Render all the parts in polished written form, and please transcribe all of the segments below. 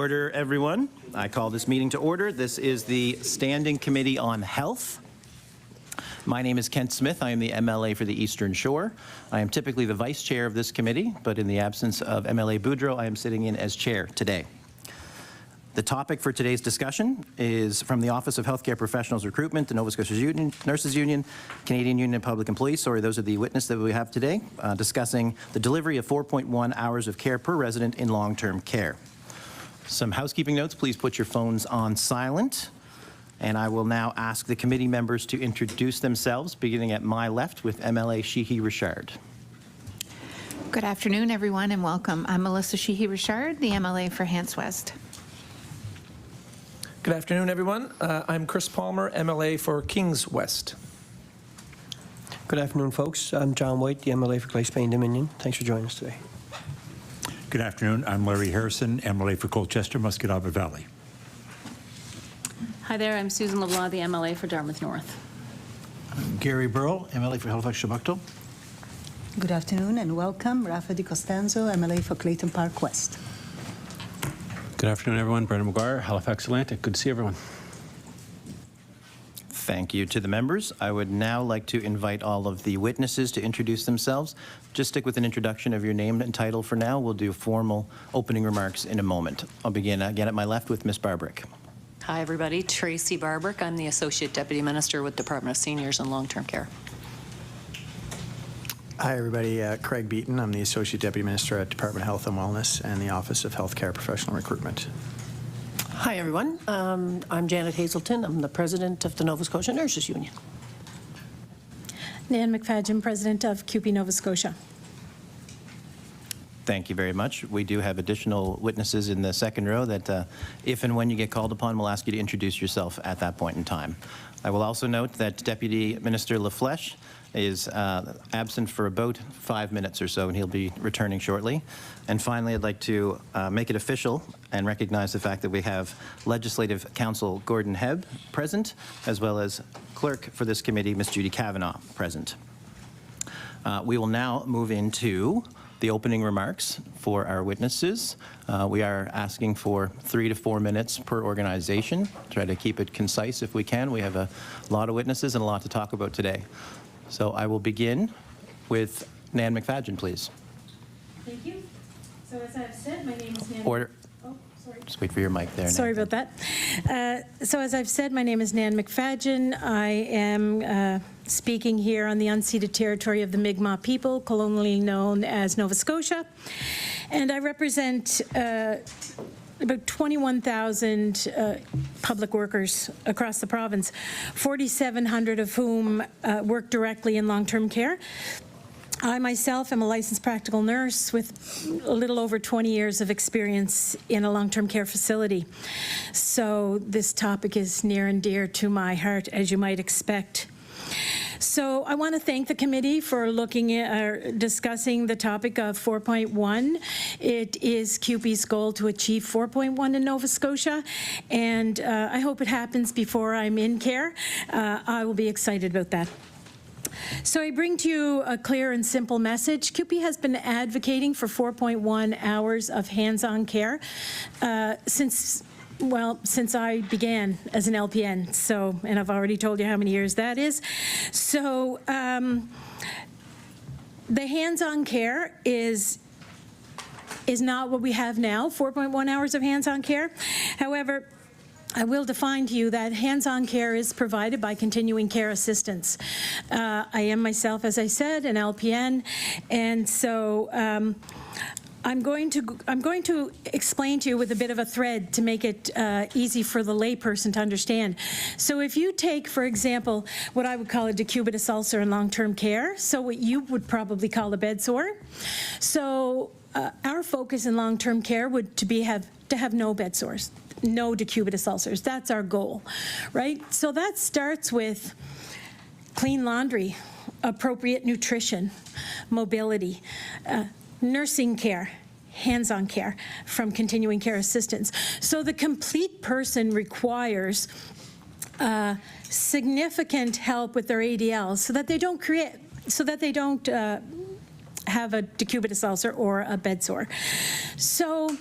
order, everyone. I call this meeting to order. This is the Standing Committee on Health. My name is Kent Smith. I am the MLA for the Eastern Shore. I am typically the vice chair of this committee, but in the absence of MLA Boudreau, I am sitting in as chair today. The topic for today's discussion is from the Office of Healthcare Professionals Recruitment, the Nova Scotia Nurses Union, Canadian Union of Public Employees. Sorry, those are the witnesses that we have today, discussing the delivery of 4.1 hours of care per resident in long-term care. Some housekeeping notes, please put your phones on silent. And I will now ask the committee members to introduce themselves, beginning at my left with MLA Sheehy Richard. Good afternoon, everyone, and welcome. I'm Melissa Sheehy Richard, the MLA for Hants West. Good afternoon, everyone. I'm Chris Palmer, MLA for Kings West. Good afternoon, folks. I'm John White, the MLA for Glace Bay Dominion. Thanks for joining us today. Good afternoon. I'm Larry Harrison, MLA for Colchester, Musquodoboit Valley. Hi there. I'm Susan LeBlanc, the MLA for Dartmouth North. I'm Gary Burrell, MLA for Halifax Chebucto. Good afternoon and welcome. Rafa Di Costanzo, MLA for Clayton Park West. Good afternoon, everyone. Brendan McGuire, Halifax Atlantic. Good to see everyone. Thank you to the members. I would now like to invite all of the witnesses to introduce themselves. Just stick with an introduction of your name and title for now. We'll do formal opening remarks in a moment. I'll begin again at my left with Ms. Barbrick. Hi, everybody. Tracey Barbrick. I'm the Associate Deputy Minister with Department of Seniors and Long-Term Care. Hi, everybody. Craig Beaton. I'm the Associate Deputy Minister at Department of Health and Wellness and the Office of Healthcare Professional Recruitment. Hi, everyone. I'm Janet Hazelton. I'm the President of the Nova Scotia Nurses Union. Nan McFadgen, President of CUPE Nova Scotia. Thank you very much. We do have additional witnesses in the second row that if and when you get called upon, we'll ask you to introduce yourself at that point in time. I will also note that Deputy Minister LaFleche is absent for about 5 minutes or so, and he'll be returning shortly. And finally, I'd like to make it official and recognize the fact that we have Legislative Counsel Gordon Hebb present, as well as Clerk for this committee, Ms. Judy Kavanaugh, present. We will now move into the opening remarks for our witnesses. We are asking for 3 to 4 minutes per organization. Try to keep it concise if we can. We have a lot of witnesses and a lot to talk about today. So I will begin with Nan McFadgen, please. Thank you. So as I've said, my name is Nan. Order. Oh, sorry. Just wait for your mic there. Sorry Nan. about that. So as I've said, my name is Nan McFadgen. I am speaking here on the unceded territory of the Mi'kmaq people, colonially known as Nova Scotia. And I represent about 21,000 public workers across the province, 4,700 of whom work directly in long-term care. I myself am a licensed practical nurse with a little over 20 years of experience in a long-term care facility. So this topic is near and dear to my heart, as you might expect. So I want to thank the committee for looking at discussing the topic of 4.1. It is CUPE's goal to achieve 4.1 in Nova Scotia, and I hope it happens before I'm in care. I will be excited about that. So I bring to you a clear and simple message. CUPE has been advocating for 4.1 hours of hands-on care since I began as an LPN, so, and I've already told you how many years that is. So the hands-on care is not what we have now, 4.1 hours of hands-on care. However, I will define to you that hands-on care is provided by continuing care assistance. I am myself, as I said, an LPN, and so I'm going to explain to you with a bit of a thread to make it easy for the layperson to understand. So if you take, for example, what I would call a decubitus ulcer in long-term care, so what you would probably call a bed sore. So our focus in long-term care would to have no bed sores, no decubitus ulcers. That's our goal, right? So that starts with clean laundry, appropriate nutrition, mobility, nursing care, hands-on care from continuing care assistance. So the complete person requires significant help with their ADL so that they don't have a decubitus ulcer or a bed sore. So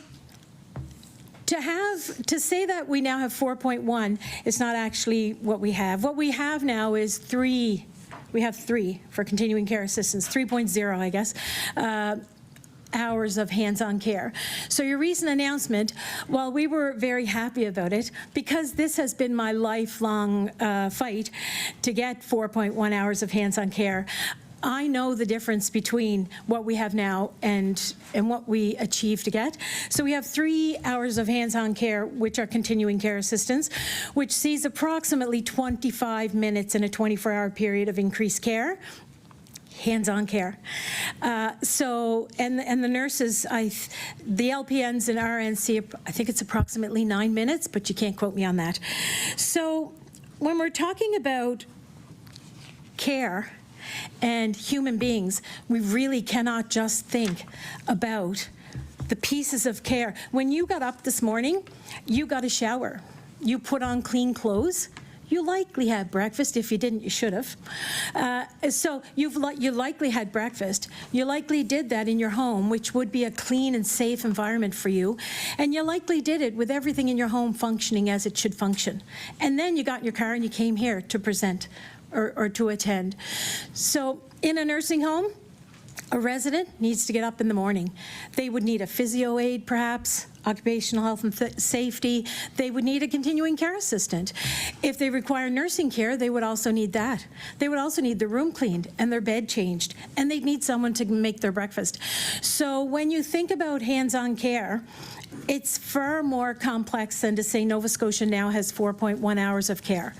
To say that we now have 4.1 is not actually what we have. What we have now is 3. We have 3 for continuing care assistance, 3.0, I guess. Hours of hands-on care. So your recent announcement, while we were very happy about it, because this has been my lifelong fight to get 4.1 hours of hands-on care, I know the difference between what we have now and what we achieve to get. So we have 3 hours of hands-on care, which are continuing care assistance, which sees approximately 25 minutes in a 24-hour period of increased care. Hands-on care. And the nurses, the LPNs and RNs see, I think it's approximately 9 minutes, but you can't quote me on that. So when we're talking about care and human beings, we really cannot just think about the pieces of care. When you got up this morning, you got a shower. You put on clean clothes. You likely had breakfast. If you didn't, you should have. So you likely had breakfast. You likely did that in your home, which would be a clean and safe environment for you. And you likely did it with everything in your home functioning as it should function. And then you got in your car and you came here to present or to attend. So in a nursing home, a resident needs to get up in the morning. They would need a physio aide, perhaps, occupational health and safety. They would need a continuing care assistant. If they require nursing care, they would also need that. They would also need the room cleaned and their bed changed, and they'd need someone to make their breakfast. So when you think about hands-on care, it's far more complex than to say Nova Scotia now has 4.1 hours of care.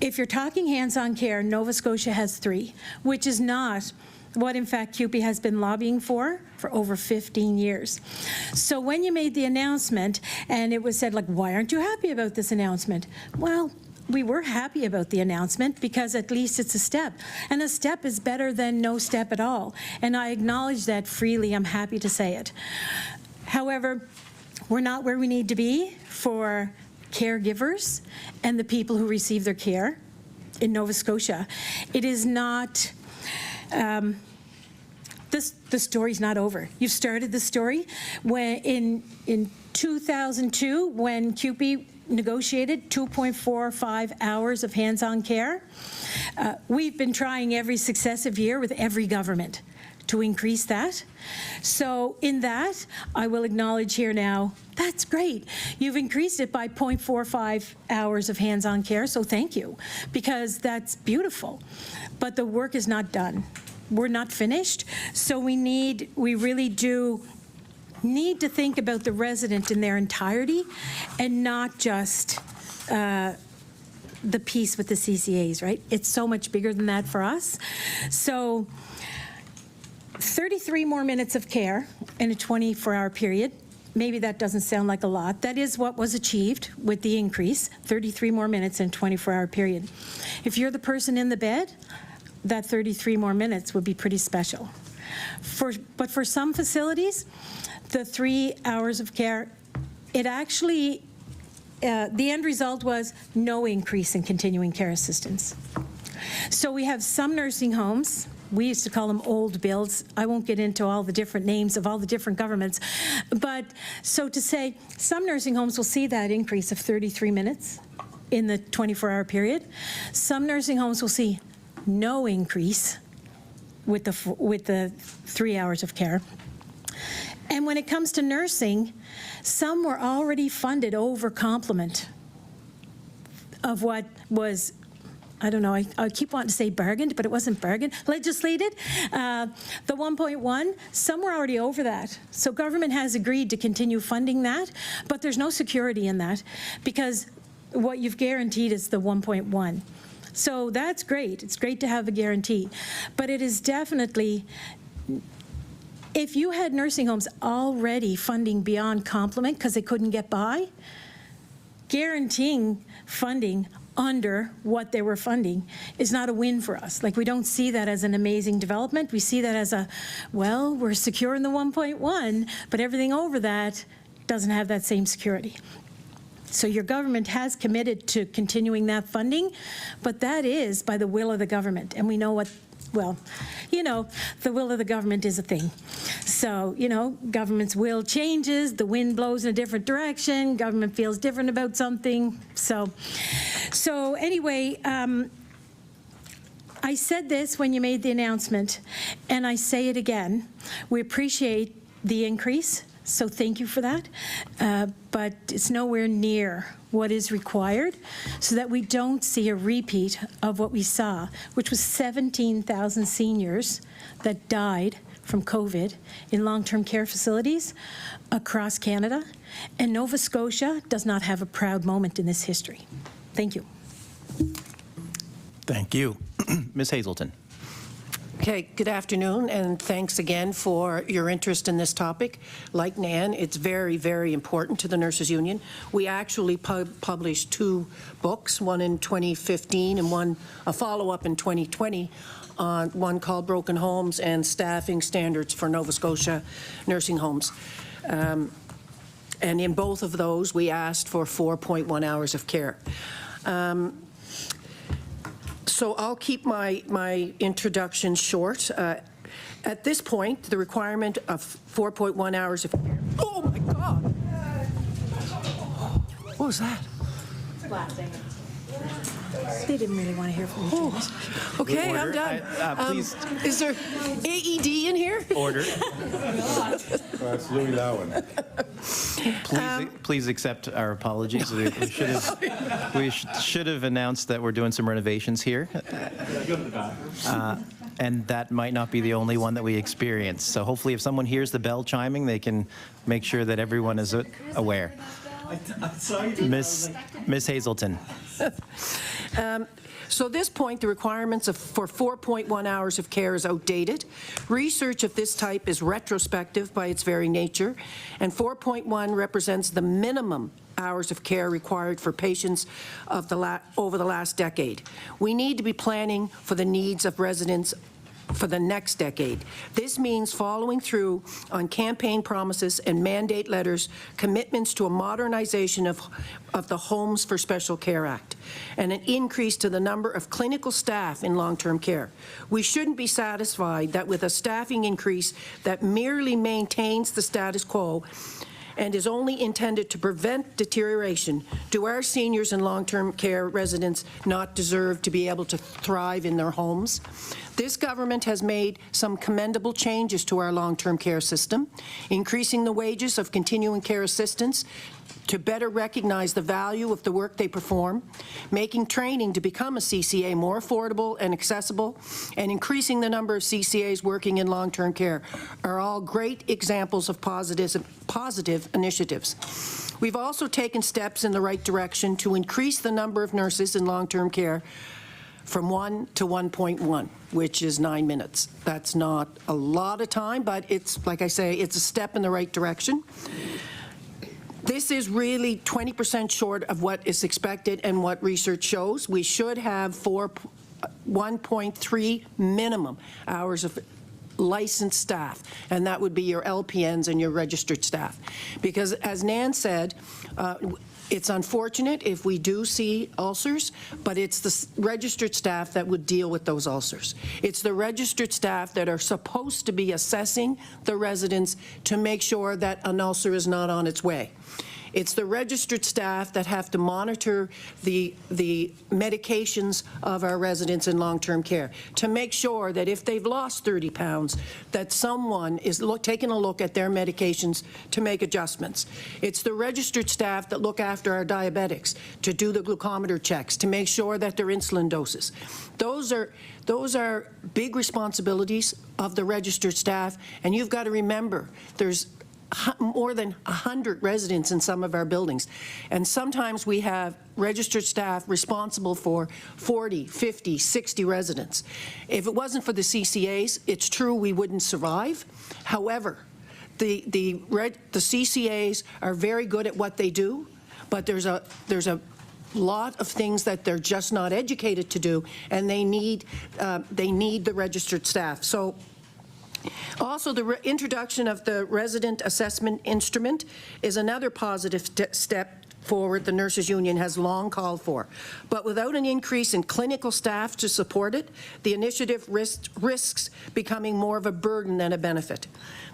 If you're talking hands-on care, Nova Scotia has 3, which is not what, in fact, CUPE has been lobbying for over 15 years. So when you made the announcement, and it was said, like, why aren't you happy about this announcement? Well, we were happy about the announcement because at least it's a step. And a step is better than no step at all. And I acknowledge that freely. I'm happy to say it. However, we're not where we need to be for caregivers and the people who receive their care in Nova Scotia. It is not... the story's not over. You've started the story when in 2002 when CUPE negotiated 2.45 hours of hands-on care. We've been trying every successive year with every government to increase that. So in that, I will acknowledge here now, that's great. You've increased it by 0.45 hours of hands-on care, so thank you, because that's beautiful. But the work is not done. We're not finished, so we really do need to think about the resident in their entirety and not just the piece with the CCAs, right? It's so much bigger than that for us. So 33 more minutes of care in a 24-hour period. Maybe that doesn't sound like a lot. That is what was achieved with the increase, 33 more minutes in a 24-hour period. If you're the person in the bed, that 33 more minutes would be pretty special. But for some facilities, the 3 hours of care, it actually, the end result was no increase in continuing care assistance. So we have some nursing homes, we used to call them old builds. I won't get into all the different names of all the different governments. But so to say, some nursing homes will see that increase of 33 minutes in the 24-hour period. Some nursing homes will see no increase with the 3 hours of care. And when it comes to nursing, some were already funded over complement of what was, I don't know, I keep wanting to say bargained, but it wasn't bargained, legislated. The 1.1, some were already over that. So government has agreed to continue funding that, but there's no security in that because what you've guaranteed is the 1.1. So that's great. It's great to have a guarantee. But it is definitely, if you had nursing homes already funding beyond complement because they couldn't get by, guaranteeing funding under what they were funding is not a win for us. Like, we don't see that as an amazing development. We see that as a, well, we're secure in the 1.1, but everything over that doesn't have that same security. So your government has committed to continuing that funding, but that is by the will of the government, and we know what well, you know, the will of the government is a thing. So, you know, government's will changes, the wind blows in a different direction, government feels different about something. So anyway, I said this when you made the announcement, and I say it again. We appreciate the increase, so thank you for that. But it's nowhere near what is required so that we don't see a repeat of what we saw, which was 17,000 seniors that died from COVID in long-term care facilities across Canada. And Nova Scotia does not have a proud moment in this history. Thank you. Thank you. Ms. Hazelton. Okay, good afternoon, and thanks again for your interest in this topic. Like Nan, it's very, very important to the Nurses Union. We actually published 2 books, one in 2015 and a follow-up in 2020, on one called Broken Homes and Staffing Standards for Nova Scotia Nursing Homes. And in both of those, we asked for 4.1 hours of care. So I'll keep my introduction short. At this point, the requirement of 4.1 hours of care. Oh my God! What was that? They didn't really want to hear from you. Okay, I'm Order. done. Please. Is there AED in here? Order. That's Louis Lowen. Please accept our apologies. We should have announced that we're doing some renovations here. And that might not be the only one that we experience. So hopefully if someone hears the bell chiming, they can make sure that everyone is aware. Miss Hazelton. So at this point, the requirements for 4.1 hours of care is outdated. Research of this type is retrospective by its very nature, and 4.1 represents the minimum hours of care required for patients of over the last decade. We need to be planning for the needs of residents for the next decade. This means following through on campaign promises and mandate letters, commitments to a modernization of the Homes for Special Care Act, and an increase to the number of clinical staff in long-term care. We shouldn't be satisfied that with a staffing increase that merely maintains the status quo and is only intended to prevent deterioration, do our seniors and long-term care residents not deserve to be able to thrive in their homes? This government has made some commendable changes to our long-term care system, increasing the wages of continuing care assistants to better recognize the value of the work they perform, making training to become a CCA more affordable and accessible, and increasing the number of CCAs working in long-term care are all great examples of positive initiatives. We've also taken steps in the right direction to increase the number of nurses in long-term care from 1 to 1.1, which is 9 minutes. That's not a lot of time, but it's, like I say, it's a step in the right direction. This is really 20% short of what is expected and what research shows. We should have 1.3 minimum hours of licensed staff, and that would be your LPNs and your registered staff. Because as Nan said, it's unfortunate if we do see ulcers, but it's the registered staff that would deal with those ulcers. It's the registered staff that are supposed to be assessing the residents to make sure that an ulcer is not on its way. It's the registered staff that have to monitor the medications of our residents in long-term care to make sure that if they've lost 30 pounds, that someone is taking a look at their medications to make adjustments. It's the registered staff that look after our diabetics, to do the glucometer checks, to make sure that their insulin doses. Those are big responsibilities of the registered staff, and you've got to remember there's more than 100 residents in some of our buildings. And sometimes we have registered staff responsible for 40, 50, 60 residents. If it wasn't for the CCAs, it's true we wouldn't survive. However, the CCAs are very good at what they do, but there's a lot of things that they're just not educated to do, and they need the registered staff. So also, the introduction of the resident assessment instrument is another positive step forward the Nurses Union has long called for. But without an increase in clinical staff to support it, the initiative risks becoming more of a burden than a benefit.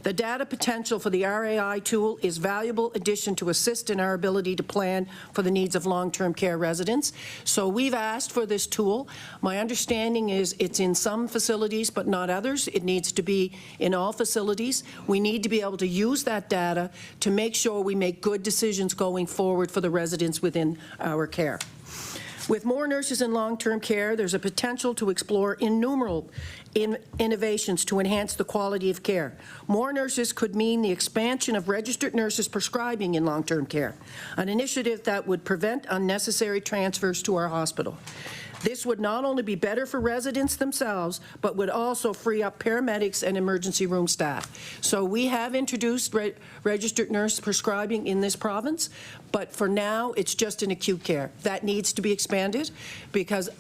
The data potential for the RAI tool is valuable addition to assist in our ability to plan for the needs of long-term care residents. So we've asked for this tool. My understanding is it's in some facilities but not others. It needs to be in all facilities. We need to be able to use that data to make sure we make good decisions going forward for the residents within our care. With more nurses in long-term care, there's a potential to explore innumerable innovations to enhance the quality of care. More nurses could mean the expansion of registered nurses prescribing in long-term care, an initiative that would prevent unnecessary transfers to our hospital. This would not only be better for residents themselves, but would also free up paramedics and emergency room staff. So we have introduced registered nurse prescribing in this province, but for now, it's just in acute care. That needs to be expanded because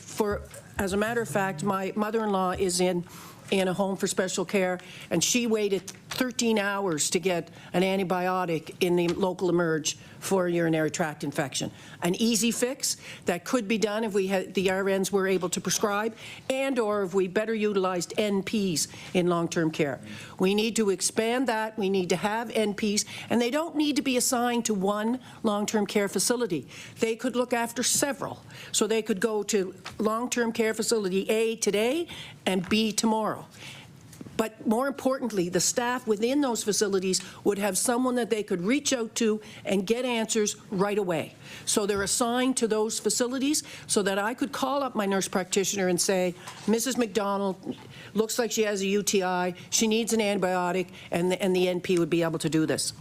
as a matter of fact, my mother-in-law is in a home for special care, and she waited 13 hours to get an antibiotic in the local emerge for a urinary tract infection. An easy fix that could be done if we had the RNs were able to prescribe and or if we better utilized NPs in long-term care. We need to expand that. We need to have NPs, and they don't need to be assigned to one long-term care facility. They could look after several. So they could go to long-term care facility A today and B tomorrow. But more importantly, the staff within those facilities would have someone that they could reach out to and get answers right away. So they're assigned to those facilities so that I could call up my nurse practitioner and say, Mrs. MacDonald, looks like she has a UTI, she needs an antibiotic, and the NP would be able to do this.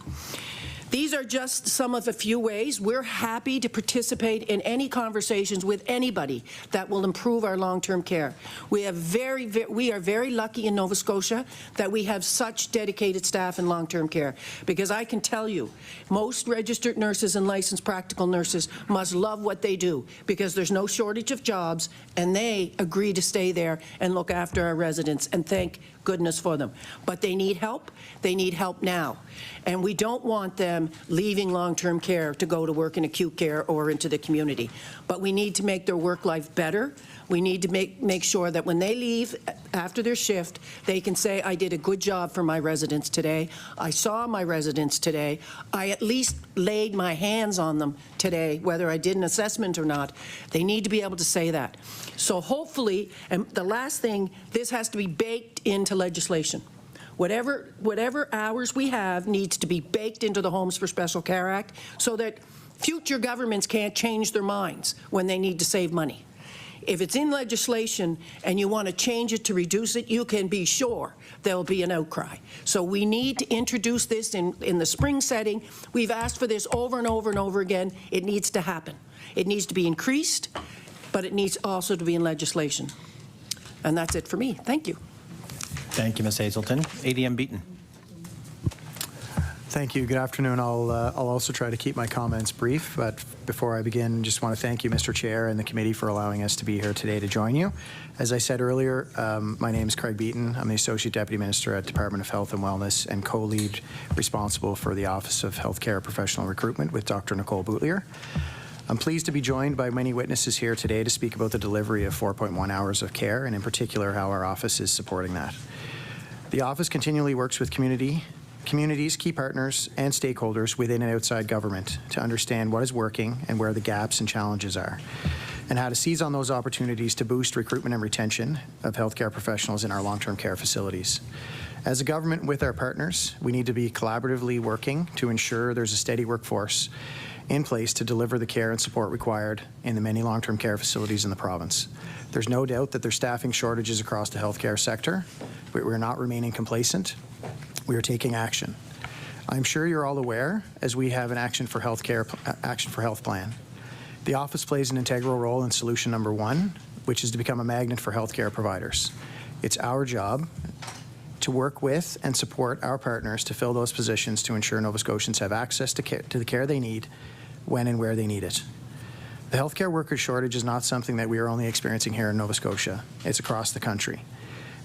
These are just some of a few ways. We're happy to participate in any conversations with anybody that will improve our long-term care. We are very lucky in Nova Scotia that we have such dedicated staff in long-term care, because I can tell you, most registered nurses and licensed practical nurses must love what they do because there's no shortage of jobs, and they agree to stay there and look after our residents, and thank goodness for them. But they need help. They need help now. And we don't want them leaving long-term care to go to work in acute care or into the community. But we need to make their work life better. We need to make sure that when they leave after their shift, they can say, I did a good job for my residents today. I saw my residents today. I at least laid my hands on them today, whether I did an assessment or not. They need to be able to say that. So hopefully, and the last thing, this has to be baked into legislation. Whatever hours we have needs to be baked into the Homes for Special Care Act so that future governments can't change their minds when they need to save money. If it's in legislation and you want to change it to reduce it, you can be sure there will be an outcry. So we need to introduce this in the spring setting. We've asked for this over and over and over again. It needs to happen. It needs to be increased, but it needs also to be in legislation. And that's it for me. Thank you. Thank you, Ms. Hazelton. ADM Beaton. Thank you. Good afternoon. I'll also try to keep my comments brief, but before I begin, just want to thank you, Mr. Chair, and the committee for allowing us to be here today to join you. As I said earlier, my name is Craig Beaton. I'm the Associate Deputy Minister at Department of Health and Wellness and co-lead responsible for the Office of Healthcare Professional Recruitment with Dr. Nicole Boutlier. I'm pleased to be joined by many witnesses here today to speak about the delivery of 4.1 hours of care, and in particular how our office is supporting that. The office continually works with communities, key partners, and stakeholders within and outside government to understand what is working and where the gaps and challenges are, and how to seize on those opportunities to boost recruitment and retention of healthcare professionals in our long-term care facilities. As a government with our partners, we need to be collaboratively working to ensure there's a steady workforce in place to deliver the care and support required in the many long-term care facilities in the province. There's no doubt that there's staffing shortages across the healthcare sector, but we're not remaining complacent. We are taking action. I'm sure you're all aware, as we have an Action for Health plan. The office plays an integral role in solution number 1, which is to become a magnet for healthcare providers. It's our job to work with and support our partners to fill those positions to ensure Nova Scotians have access to the care they need when and where they need it. The healthcare worker shortage is not something that we are only experiencing here in Nova Scotia. It's across the country.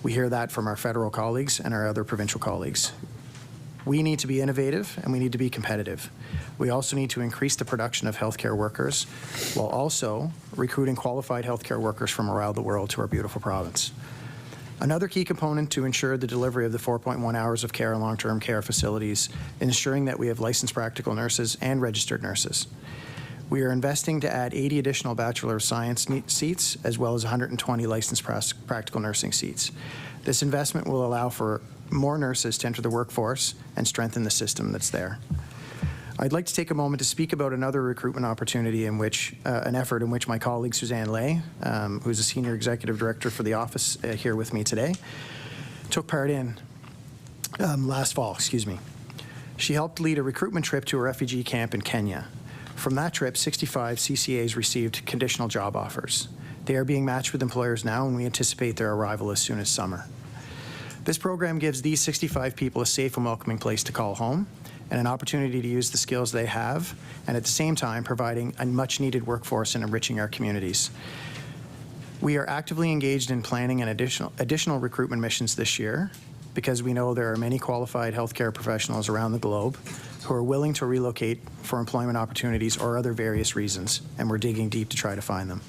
We hear that from our federal colleagues and our other provincial colleagues. We need to be innovative and we need to be competitive. We also need to increase the production of healthcare workers while also recruiting qualified healthcare workers from around the world to our beautiful province. Another key component to ensure the delivery of the 4.1 hours of care in long-term care facilities is ensuring that we have licensed practical nurses and registered nurses. We are investing to add 80 additional Bachelor of Science seats as well as 120 licensed practical nursing seats. This investment will allow for more nurses to enter the workforce and strengthen the system that's there. I'd like to take a moment to speak about another recruitment opportunity in which, an effort in which my colleague Suzanne Lay, who's a Senior Executive Director for the office here with me today, took part in last fall, She helped lead a recruitment trip to a refugee camp in Kenya. From that trip, 65 CCAs received conditional job offers. They are being matched with employers now, and we anticipate their arrival as soon as summer. This program gives these 65 people a safe and welcoming place to call home and an opportunity to use the skills they have, and at the same time providing a much-needed workforce and enriching our communities. We are actively engaged in planning an additional recruitment missions this year because we know there are many qualified healthcare professionals around the globe who are willing to relocate for employment opportunities or other various reasons, and we're digging deep to try to find them.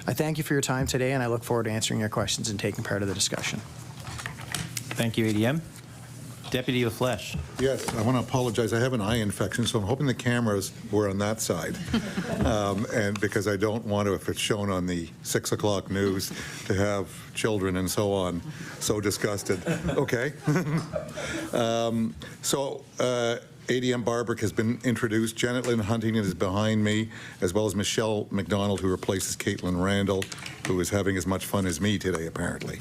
I thank you for your time today, and I look forward to answering your questions and taking part of the discussion. Thank you, ADM. Deputy LaFleche. Yes, I want to apologize. I have an eye infection, so I'm hoping the cameras were on that side. And because I don't want to, if it's shown on the 6 o'clock news, to have children and so on so disgusted. Okay. ADM Barbrick has been introduced. Janet Lynn Huntington is behind me, as well as Michelle MacDonald, who replaces Caitlin Randall, who is having as much fun as me today, apparently.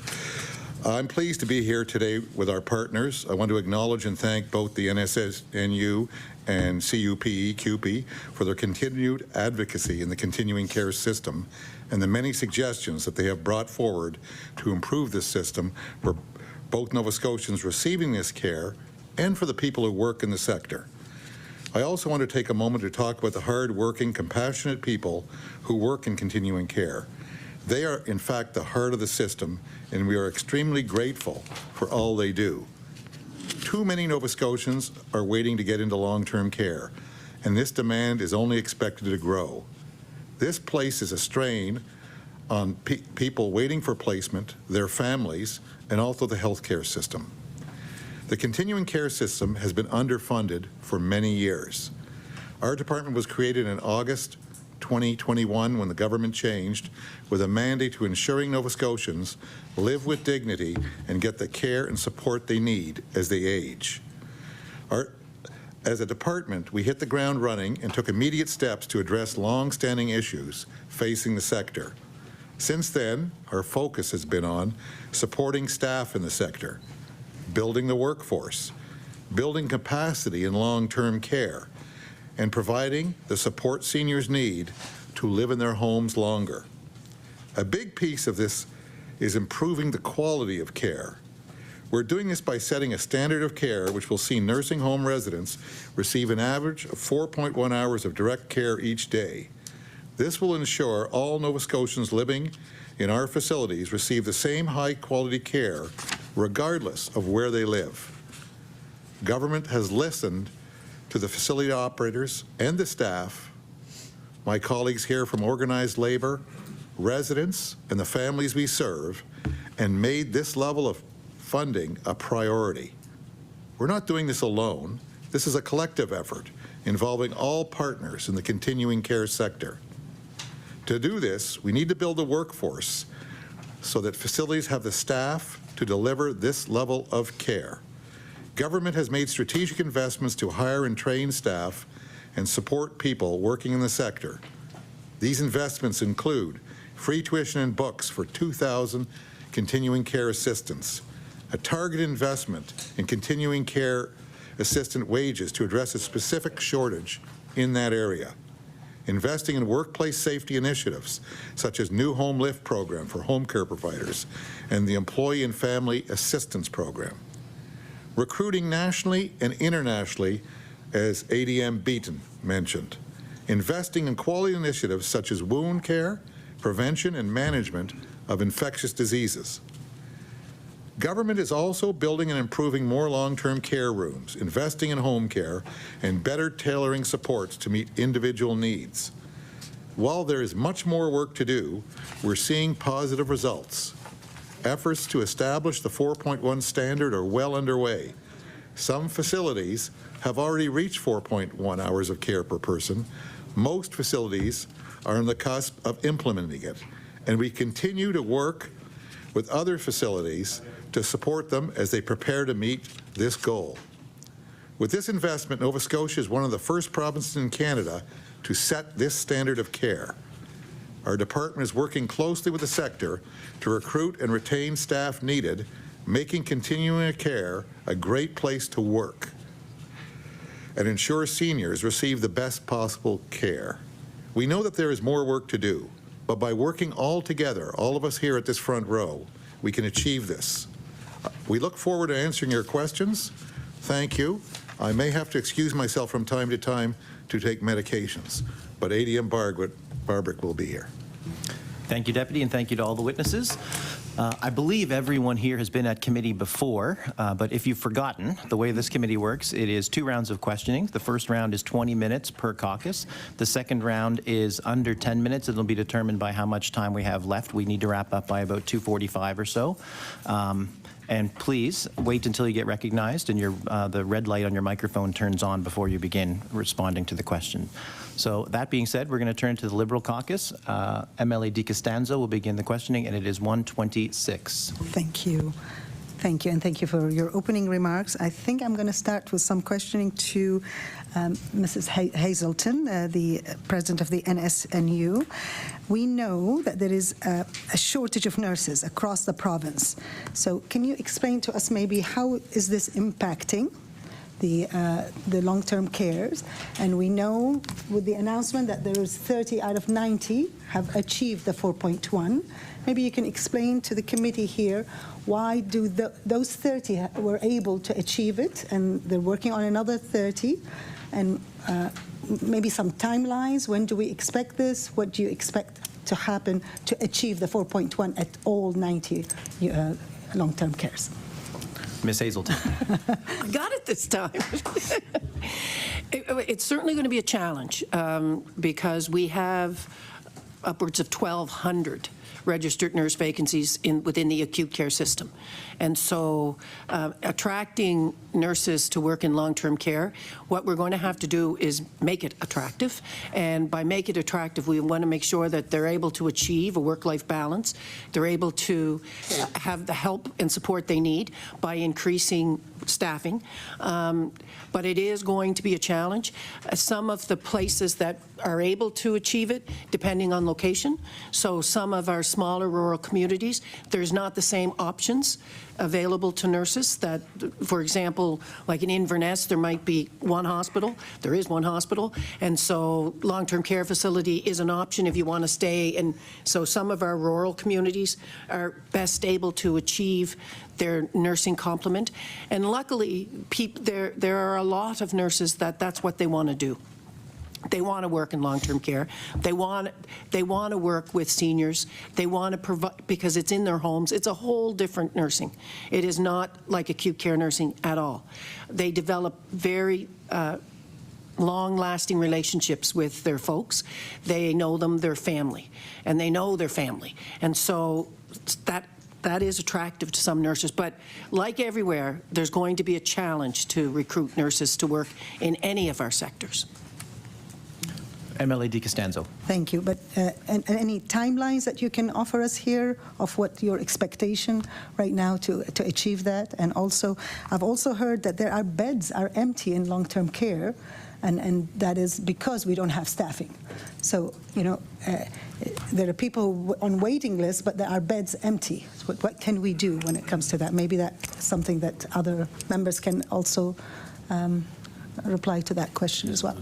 I'm pleased to be here today with our partners. I want to acknowledge and thank both the NSSNU and CUPE for their continued advocacy in the continuing care system and the many suggestions that they have brought forward to improve this system for both Nova Scotians receiving this care and for the people who work in the sector. I also want to take a moment to talk about the hard-working, compassionate people who work in continuing care. They are, in fact, the heart of the system, and we are extremely grateful for all they do. Too many Nova Scotians are waiting to get into long-term care, and this demand is only expected to grow. This places a strain on people waiting for placement, their families, and also the healthcare system. The continuing care system has been underfunded for many years. Our department was created in August 2021 when the government changed with a mandate to ensuring Nova Scotians live with dignity and get the care and support they need as they age. As a department, we hit the ground running and took immediate steps to address long-standing issues facing the sector. Since then, our focus has been on supporting staff in the sector, building the workforce, building capacity in long-term care, and providing the support seniors need to live in their homes longer. A big piece of this is improving the quality of care. We're doing this by setting a standard of care which will see nursing home residents receive an average of 4.1 hours of direct care each day. This will ensure all Nova Scotians living in our facilities receive the same high-quality care regardless of where they live. Government has listened to the facility operators and the staff, my colleagues here from organized labor, residents, and the families we serve, and made this level of funding a priority. We're not doing this alone. This is a collective effort involving all partners in the continuing care sector. To do this, we need to build a workforce so that facilities have the staff to deliver this level of care. Government has made strategic investments to hire and train staff and support people working in the sector. These investments include free tuition and books for 2,000 continuing care assistants, a targeted investment in continuing care assistant wages to address a specific shortage in that area, investing in workplace safety initiatives such as new home lift program for home care providers and the Employee and Family Assistance Program, recruiting nationally and internationally, as ADM Beaton mentioned, investing in quality initiatives such as wound care, prevention and management of infectious diseases, Government is also building and improving more long-term care rooms, investing in home care, and better tailoring supports to meet individual needs. While there is much more work to do, we're seeing positive results. Efforts to establish the 4.1 standard are well underway. Some facilities have already reached 4.1 hours of care per person. Most facilities are on the cusp of implementing it, and we continue to work with other facilities to support them as they prepare to meet this goal. With this investment, Nova Scotia is one of the first provinces in Canada to set this standard of care. Our department is working closely with the sector to recruit and retain staff needed, making continuing care a great place to work and ensure seniors receive the best possible care. We know that there is more work to do, but by working all together, all of us here at this front row, we can achieve this. We look forward to answering your questions. Thank you. I may have to excuse myself from time to time to take medications, but ADM Barbrick will be here. Thank you, Deputy, and thank you to all the witnesses. I believe everyone here has been at committee before, but if you've forgotten, the way this committee works, it is 2 rounds of questioning. The first round is 20 minutes per caucus. The second round is under 10 minutes. It'll be determined by how much time we have left. We need to wrap up by about 2:45 or so. And please wait until you get recognized and the red light on your microphone turns on before you begin responding to the question. So that being said, we're going to turn to the Liberal caucus. MLA Di Costanzo will begin the questioning, and it is 1:26. Thank you. Thank you, and thank you for your opening remarks. I think I'm going to start with some questioning to Mrs. Hazelton, the president of the NSNU. We know that there is a shortage of nurses across the province. So can you explain to us maybe how is this impacting the long-term cares? And we know with the announcement that there is 30 out of 90 have achieved the 4.1. Maybe you can explain to the committee here why do those 30 were able to achieve it, and they're working on another 30, and maybe some timelines. When do we expect this? What do you expect to happen to achieve the 4.1 at all 90 long-term cares? Ms. Hazelton. I got it this time. It's certainly going to be a challenge because we have upwards of 1,200 registered nurse vacancies within the acute care system. And so attracting nurses to work in long-term care, what we're going to have to do is make it attractive. And by make it attractive, we want to make sure that they're able to achieve a work-life balance. They're able to have the help and support they need by increasing staffing. But it is going to be a challenge. Some of the places that are able to achieve it, depending on location. So some of our smaller rural communities, there's not the same options available to nurses that, for example, like in Inverness, there might be one hospital. There is one hospital. And so long-term care facility is an option if you want to stay. And so some of our rural communities are best able to achieve their nursing complement. And luckily, there are a lot of nurses that's what they want to do. They want to work in long-term care. They want to work with seniors. They want to provide, because it's in their homes. It's a whole different nursing. It is not like acute care nursing at all. They develop very long-lasting relationships with their folks. They know them, their family, and they know their family. And so that is attractive to some nurses. But like everywhere, there's going to be a challenge to recruit nurses to work in any of our sectors. MLA Di Costanzo. Thank you. But any timelines that you can offer us here of what your expectation right now to achieve that? And also, I've also heard that there are beds are empty in long-term care, and that is because we don't have staffing. So, you know, there are people on waiting lists, but there are beds empty. So what can we do when it comes to that? Maybe that's something that other members can also reply to that question as well.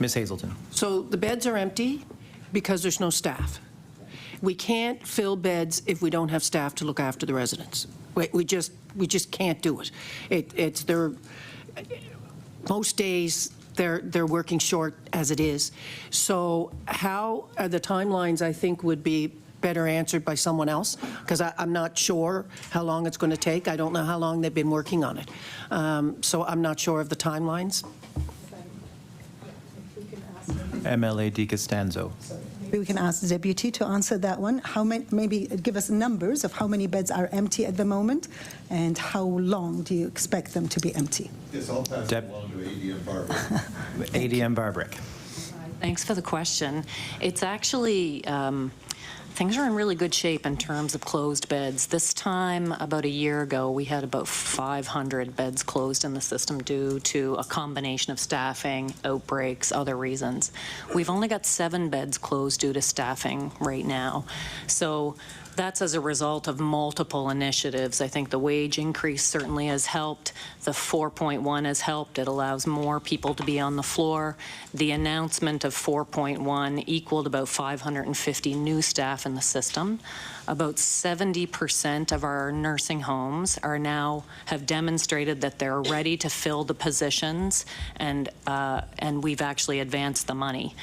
Ms. Hazelton. So the beds are empty because there's no staff. We can't fill beds if we don't have staff to look after the residents. We just can't do it. Most days they're working short as it is. So how the timelines, I think, would be better answered by someone else, because I'm not sure how long it's going to take. I don't know how long they've been working on it. So I'm not sure of the timelines. MLA DiCostanzo. Maybe we can ask the deputy to answer that one. How many, maybe give us numbers of how many beds are empty at the moment, and how long do you expect them to be empty? Yes, I'll pass it along to ADM Barbrick. ADM Barbrick. Thanks for the question. It's actually, things are in really good shape in terms of closed beds. This time, about a year ago, we had about 500 beds closed in the system due to a combination of staffing, outbreaks, other reasons. We've only got 7 beds closed due to staffing right now. So that's as a result of multiple initiatives. I think the wage increase certainly has helped. The 4.1 has helped. It allows more people to be on the floor. The announcement of 4.1 equaled about 550 new staff in the system. About 70% of our nursing homes are now have demonstrated that they're ready to fill the positions, and we've actually advanced the money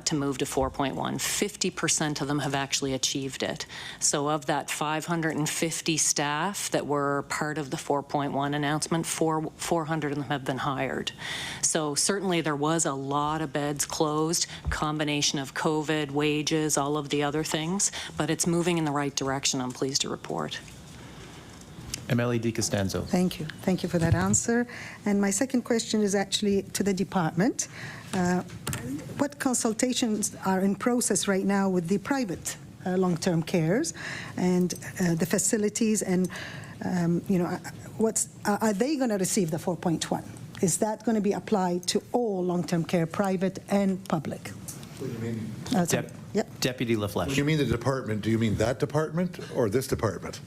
to move to 4.1. 50% of them have actually achieved it. So of that 550 staff that were part of the 4.1 announcement, 400 of them have been hired. So certainly there was a lot of beds closed, combination of COVID, wages, all of the other things, but it's moving in the right direction, I'm pleased to report. MLA DiCostanzo. Thank you. Thank you for that answer. And my second question is actually to the department. What consultations are in process right now with the private long-term cares and the facilities, and are they going to receive the 4.1? Is that going to be applied to all long-term care, private and public? What do you mean? Yep. Deputy LaFleche. When you mean the department, do you mean that department or this department?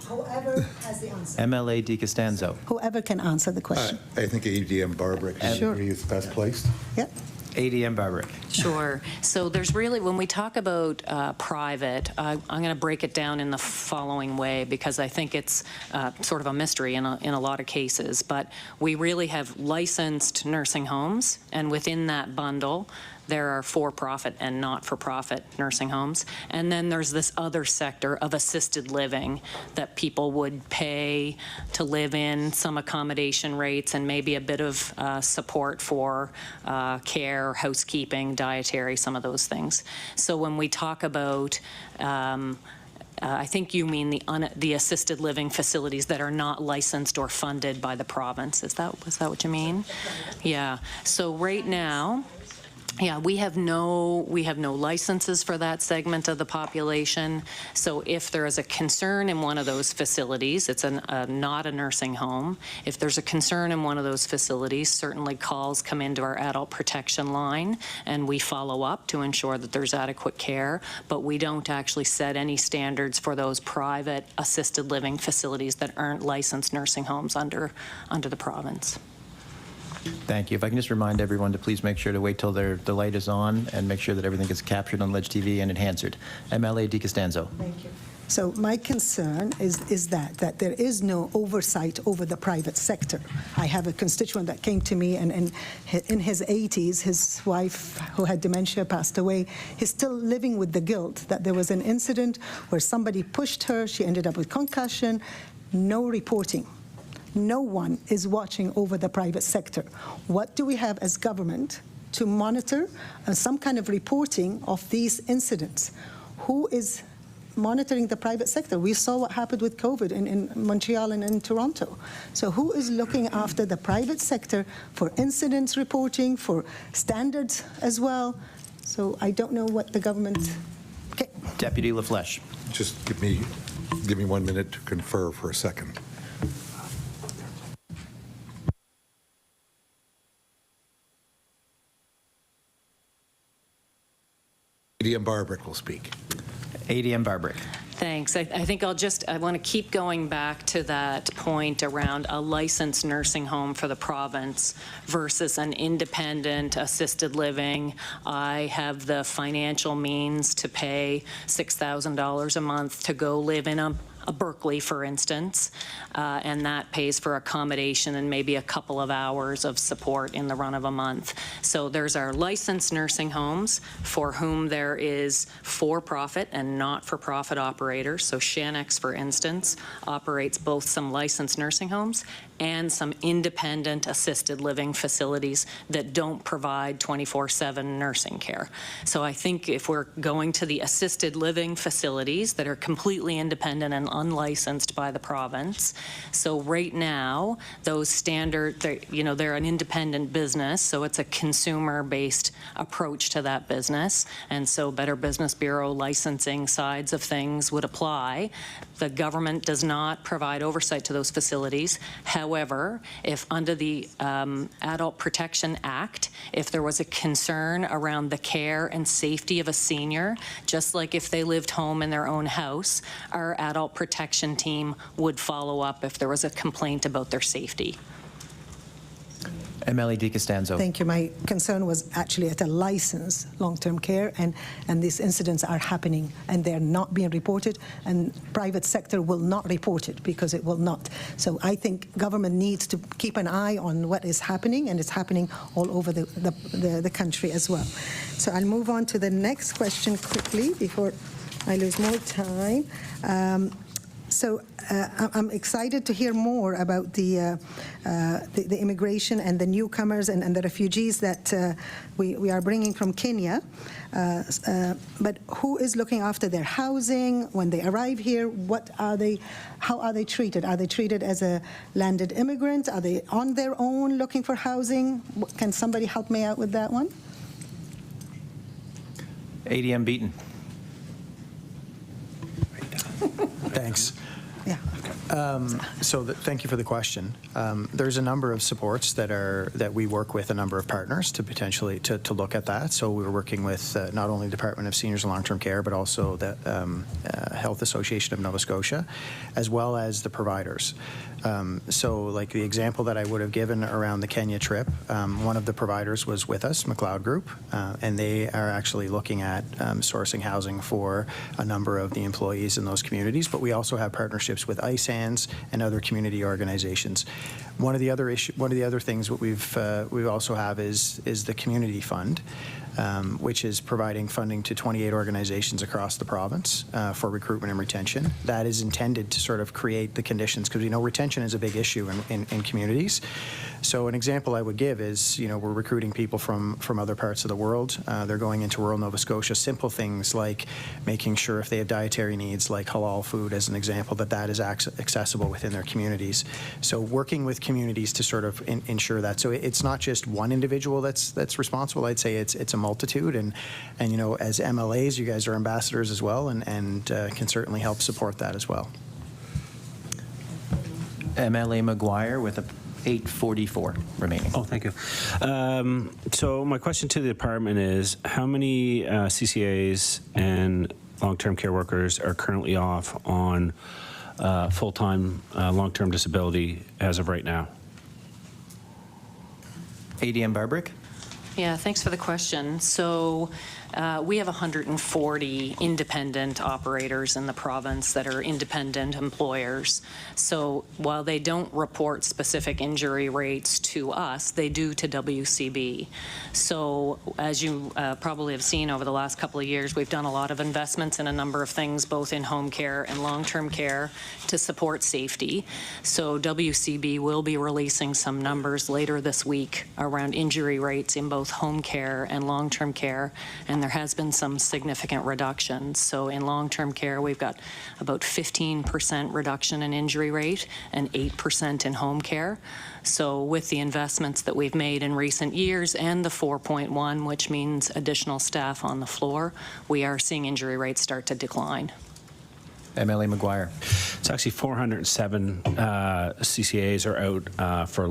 Whoever has the answer. MLA DiCostanzo. Whoever can answer the question. I think ADM Barbrick is best placed. Yep. ADM Barbrick. Sure. So there's really, when we talk about private, I'm going to break it down in the following way, because I think it's sort of a mystery in a lot of cases. But we really have licensed nursing homes, and within that bundle, there are for-profit and not-for-profit nursing homes. And then there's this other sector of assisted living that people would pay to live in, some accommodation rates, and maybe a bit of support for care, housekeeping, dietary, some of those things. So when we talk about I think you mean the assisted living facilities that are not licensed or funded by the province. Is that what you mean? Yeah. So right now, yeah, we have no licenses for that segment of the population. So if there is a concern in one of those facilities, it's not a nursing home. If there's a concern in one of those facilities, certainly calls come into our adult protection line, and we follow up to ensure that there's adequate care. But we don't actually set any standards for those private assisted living facilities that aren't licensed nursing homes under the province. Thank you. If I can just remind everyone to please make sure to wait till the light is on and make sure that everything gets captured on Ledge TV and enhanced. MLA DiCostanzo. Thank you. So my concern is that there is no oversight over the private sector. I have a constituent that came to me, and in his 80s, his wife, who had dementia, passed away. He's still living with the guilt that there was an incident where somebody pushed her, she ended up with concussion, no reporting. No one is watching over the private sector. What do we have as government to monitor some kind of reporting of these incidents? Who is monitoring the private sector? We saw what happened with COVID in Montreal and in Toronto. So who is looking after the private sector for incidents reporting, for standards as well? So I don't know what the government... Okay. Deputy LaFleche. Just give me 1 minute to confer for a second. ADM Barbrick will speak. ADM Barbrick. Thanks. I think I want to keep going back to that point around a licensed nursing home for the province versus an independent assisted living. I have the financial means to pay $6,000 a month to go live in a Berkeley, for instance, and that pays for accommodation and maybe a couple of hours of support in the run of a month. So there's our licensed nursing homes for whom there is for-profit and not-for-profit operators. So Shanix, for instance, operates both some licensed nursing homes and some independent assisted living facilities that don't provide 24/7 nursing care. So I think if we're going to the assisted living facilities that are completely independent and unlicensed by the province, so right now, those standard, they're an independent business, so it's a consumer-based approach to that business, and so Better Business Bureau licensing sides of things would apply. The government does not provide oversight to those facilities. However, if under the Adult Protection Act, if there was a concern around the care and safety of a senior, just like if they lived home in their own house, our adult protection team would follow up if there was a complaint about their safety. MLA DiCostanzo. Thank you. My concern was actually at a licensed long-term care, and these incidents are happening, and they're not being reported, and private sector will not report it because it will not. So I think government needs to keep an eye on what is happening, and it's happening all over the country as well. So I'll move on to the next question quickly before I lose more time. So I'm excited to hear more about the immigration and the newcomers and the refugees that we are bringing from Kenya. But who is looking after their housing when they arrive here? How are they treated? Are they treated as a landed immigrant? Are they on their own looking for housing? Can somebody help me out with that one? ADM Beaton. Thanks. Yeah. Thank you for the question. There's a number of supports that we work with a number of partners to potentially to look at that. So we're working with not only the Department of Seniors and Long-Term Care, but also the Health Association of Nova Scotia, as well as the providers. So like the example that I would have given around the Kenya trip, one of the providers was with us, MacLeod Group, and they are actually looking at sourcing housing for a number of the employees in those communities. But we also have partnerships with ISANS and other community organizations. One of the other things that we also have is the community fund, which is providing funding to 28 organizations across the province for recruitment and retention. That is intended to sort of create the conditions, because we know retention is a big issue in communities. So an example I would give is, we're recruiting people from other parts of the world. They're going into rural Nova Scotia. Simple things like making sure if they have dietary needs, like halal food as an example, that is accessible within their communities. So working with communities to sort of ensure that. So it's not just one individual that's responsible. I'd say it's a multitude, and as MLAs, you guys are ambassadors as well, and can certainly help support that as well. MLA McGuire with a 844 remaining. Oh, thank you. So my question to the department is, how many CCAs and long-term care workers are currently off on full-time long-term disability as of right now? ADM Barbrick. Yeah, thanks for the question. So we have 140 independent operators in the province that are independent employers. So while they don't report specific injury rates to us, they do to WCB. So as you probably have seen over the last couple of years, we've done a lot of investments in a number of things, both in home care and long-term care, to support safety. So WCB will be releasing some numbers later this week around injury rates in both home care and long-term care, and there has been some significant reductions. So in long-term care, we've got about 15% reduction in injury rate and 8% in home care. So with the investments that we've made in recent years and the 4.1, which means additional staff on the floor, we are seeing injury rates start to decline. MLA McGuire. It's actually 407 CCAs are out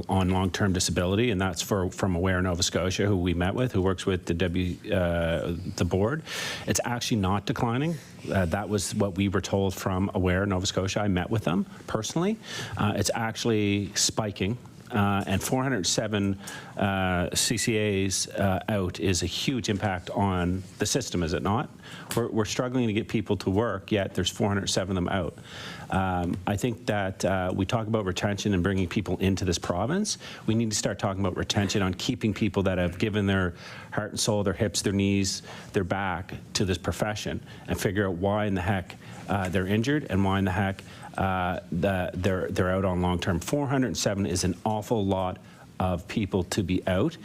on long-term disability, and that's from Aware Nova Scotia, who we met with, who works with the board. It's actually not declining. That was what we were told from Aware Nova Scotia. I met with them personally. It's actually spiking. and 407 CCAs out is a huge impact on the system, is it not? We're struggling to get people to work, yet there's 407 of them out. I think that we talk about retention and bringing people into this province. We need to start talking about retention on keeping people that have given their heart and soul, their hips, their knees, their back to this profession, and figure out why in the heck they're injured and why in the heck they're out on long term. 407 is an awful lot of people to be out.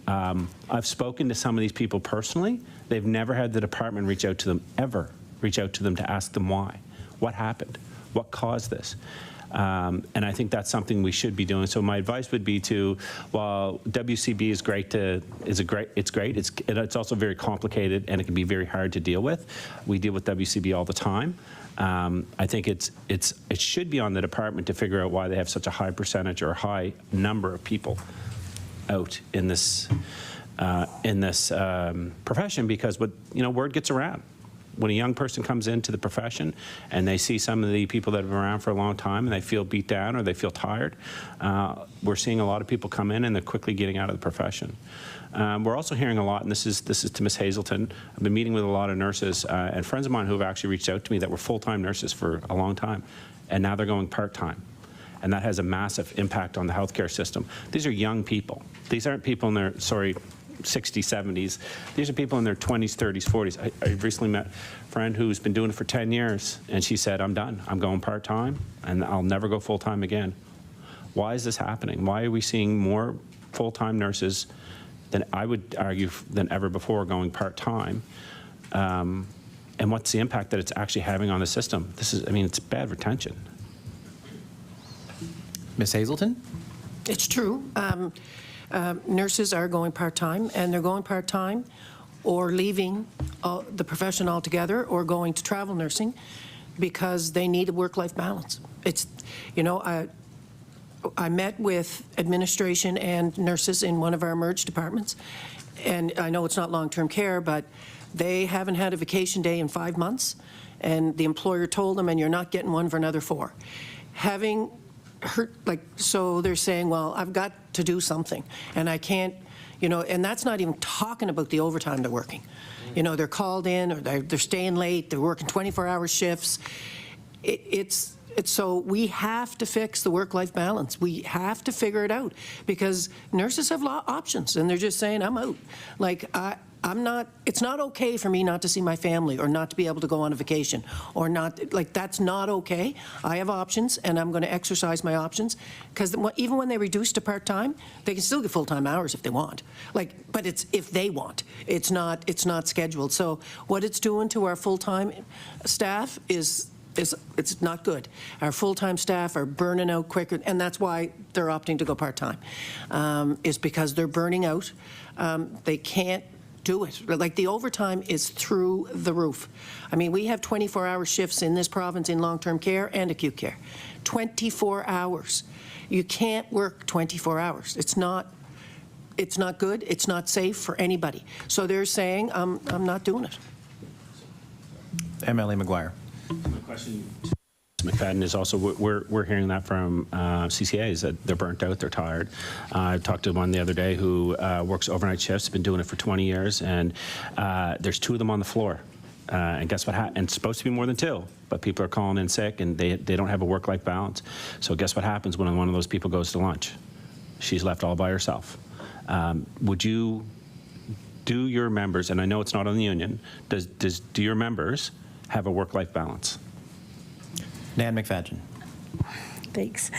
I've spoken to some of these people personally. They've never had the department reach out to them, ever reach out to them to ask them why. What happened? What caused this? And I think that's something we should be doing. So my advice would be to, while WCB is great, it's also very complicated and it can be very hard to deal with. We deal with WCB all the time. I think it should be on the department to figure out why they have such a high percentage or high number of people out in this profession, because word gets around. When a young person comes into the profession and they see some of the people that have been around for a long time and they feel beat down or they feel tired, we're seeing a lot of people come in and they're quickly getting out of the profession. We're also hearing a lot, and this is to Ms. Hazelton. I've been meeting with a lot of nurses and friends of mine who have actually reached out to me that were full-time nurses for a long time, and now they're going part-time. And that has a massive impact on the healthcare system. These are young people. These aren't people in their, 60s, 70s. These are people in their 20s, 30s, 40s. I recently met a friend who's been doing it for 10 years, and she said, I'm done. I'm going part-time, and I'll never go full-time again. Why is this happening? Why are we seeing more full-time nurses than I would argue than ever before going part-time? And what's the impact that it's actually having on the system? It's bad retention. Ms. Hazelton? It's true. Nurses are going part-time, and they're going part-time or leaving the profession altogether or going to travel nursing because they need a work-life balance. I met with administration and nurses in one of our merged departments, and I know it's not long-term care, but they haven't had a vacation day in 5 months, and the employer told them, and you're not getting one for another 4. So they're saying, well, I've got to do something, and I can't, and that's not even talking about the overtime they're working. They're called in, or they're staying late, they're working 24-hour shifts. So we have to fix the work-life balance. We have to figure it out, because nurses have options, and they're just saying, I'm out. It's not okay for me not to see my family or not to be able to go on a vacation or not, that's not okay. I have options, and I'm going to exercise my options, because even when they reduce to part-time, they can still get full-time hours if they want. But it's if they want. It's not scheduled. So what it's doing to our full-time staff is it's not good. Our full-time staff are burning out quicker, and that's why they're opting to go part-time, is because they're burning out. They can't do it. The overtime is through the roof. We have 24-hour shifts in this province in long-term care and acute care. 24 hours. You can't work 24 hours. It's not good. It's not safe for anybody. So they're saying, I'm not doing it. MLA McGuire. My question to Ms. McFadgen is also, we're hearing that from CCAs, that they're burnt out, they're tired. I talked to one the other day who works overnight shifts, been doing it for 20 years, and there's 2 of them on the floor. And guess what happens? And it's supposed to be more than 2, but people are calling in sick, and they don't have a work-life balance. So guess what happens when one of those people goes to lunch? She's left all by herself. Would you do your members, and I know it's not on the union, do your members have a work-life balance? Nan McFadgen. Thanks.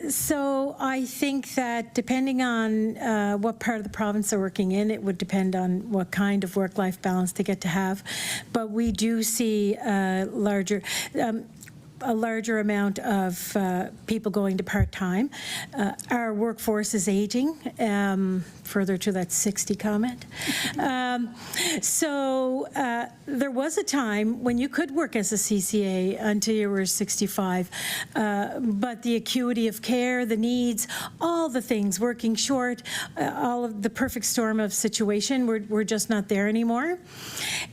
So I think that depending on what part of the province they're working in, it would depend on what kind of work-life balance they get to have. But we do see a larger amount of people going to part-time. Our workforce is aging, further to that 60 comment. So there was a time when you could work as a CCA until you were 65, but the acuity of care, the needs, all the things, working short, all of the perfect storm of situation, we're just not there anymore.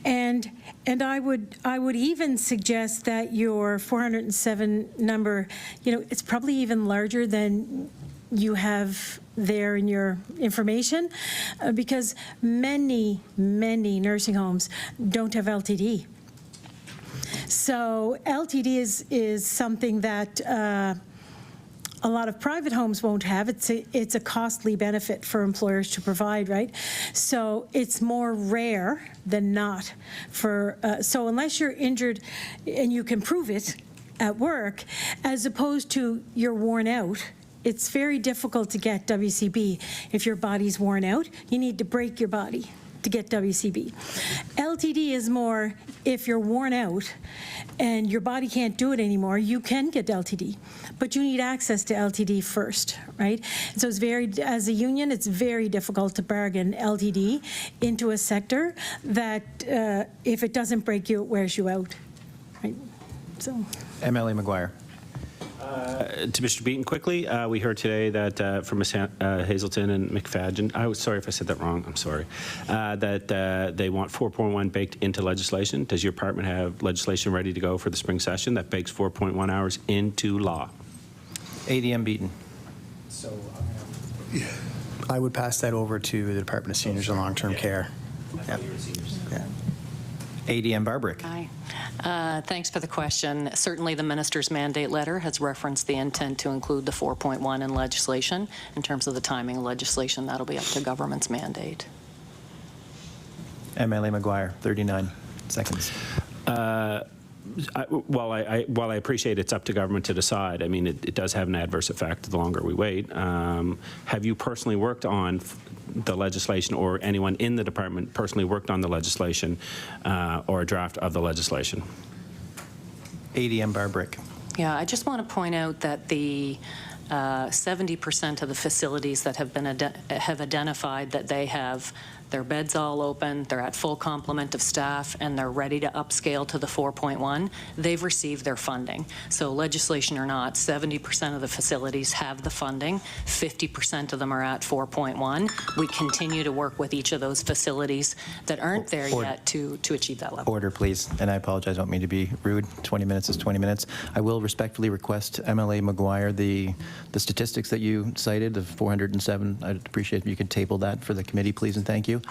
And I would even suggest that your 407 number, it's probably even larger than you have there in your information, because many nursing homes don't have LTD. So LTD is something that a lot of private homes won't have. It's a costly benefit for employers to provide, right? So it's more rare than not for, so unless you're injured and you can prove it at work, as opposed to you're worn out, it's very difficult to get WCB if your body's worn out. You need to break your body to get WCB. LTD is more if you're worn out and your body can't do it anymore, you can get LTD, but you need access to LTD first, right? And so it's very, as a union, it's very difficult to bargain LTD into a sector that if it doesn't break you, it wears you out, right? So. MLA McGuire. To Mr. Beaton, quickly, we heard today that from Ms. Hazelton and McFadgen, I was sorry if I said that wrong, I'm sorry, that they want 4.1 baked into legislation. Does your department have legislation ready to go for the spring session that bakes 4.1 hours into law? ADM Beaton. So I would pass that over to the Department of Seniors and Long-Term Care. Yep. Yeah. ADM Barbrick. Hi. Thanks for the question. Certainly the minister's mandate letter has referenced the intent to include the 4.1 in legislation. In terms of the timing of legislation, that'll be up to government's mandate. MLA McGuire, 39 seconds. While I appreciate it's up to government to decide, I mean, it does have an adverse effect the longer we wait. Have you personally worked on the legislation, or anyone in the department personally worked on the legislation or a draft of the legislation? ADM Barbrick. Yeah, I just want to point out that the 70% of the facilities that have been have identified that they have their beds all open, they're at full complement of staff, and they're ready to upscale to the 4.1, they've received their funding. So legislation or not, 70% of the facilities have the funding, 50% of them are at 4.1. We continue to work with each of those facilities that aren't there yet to achieve that level. Order, please. And I apologize, I don't mean to be rude. 20 minutes is 20 minutes. I will respectfully request MLA McGuire, the statistics that you cited of 407, I'd appreciate if you could table that for the committee, please, and thank you.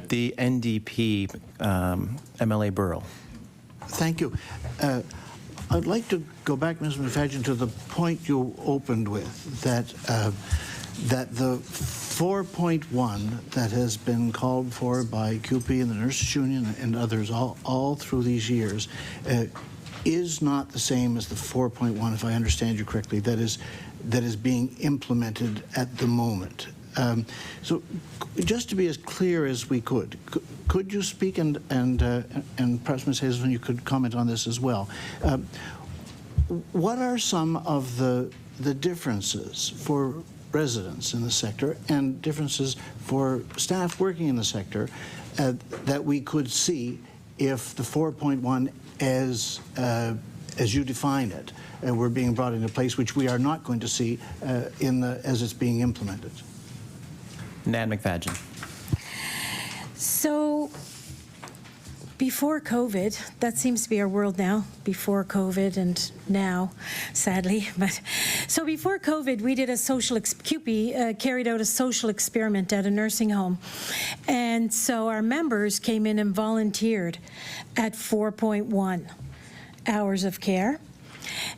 The NDP, MLA Burrell. Thank you. I'd like to go back, Ms. McFadgen, to the point you opened with, that the 4.1 that has been called for by CUPE and the Nurses Union and others all through these years is not the same as the 4.1, if I understand you correctly, that is being implemented at the moment. So just to be as clear as we could you speak, and perhaps Ms. Hazelton, you could comment on this as well. What are some of the differences for residents in the sector and differences for staff working in the sector that we could see if the 4.1 as you define it were being brought into place, which we are not going to see as it's being implemented? Nan McFadgen. So before COVID, that seems to be our world now, before COVID and now, sadly. But so before COVID, we did a CUPE carried out a social experiment at a nursing home. And so our members came in and volunteered at 4.1 hours of care.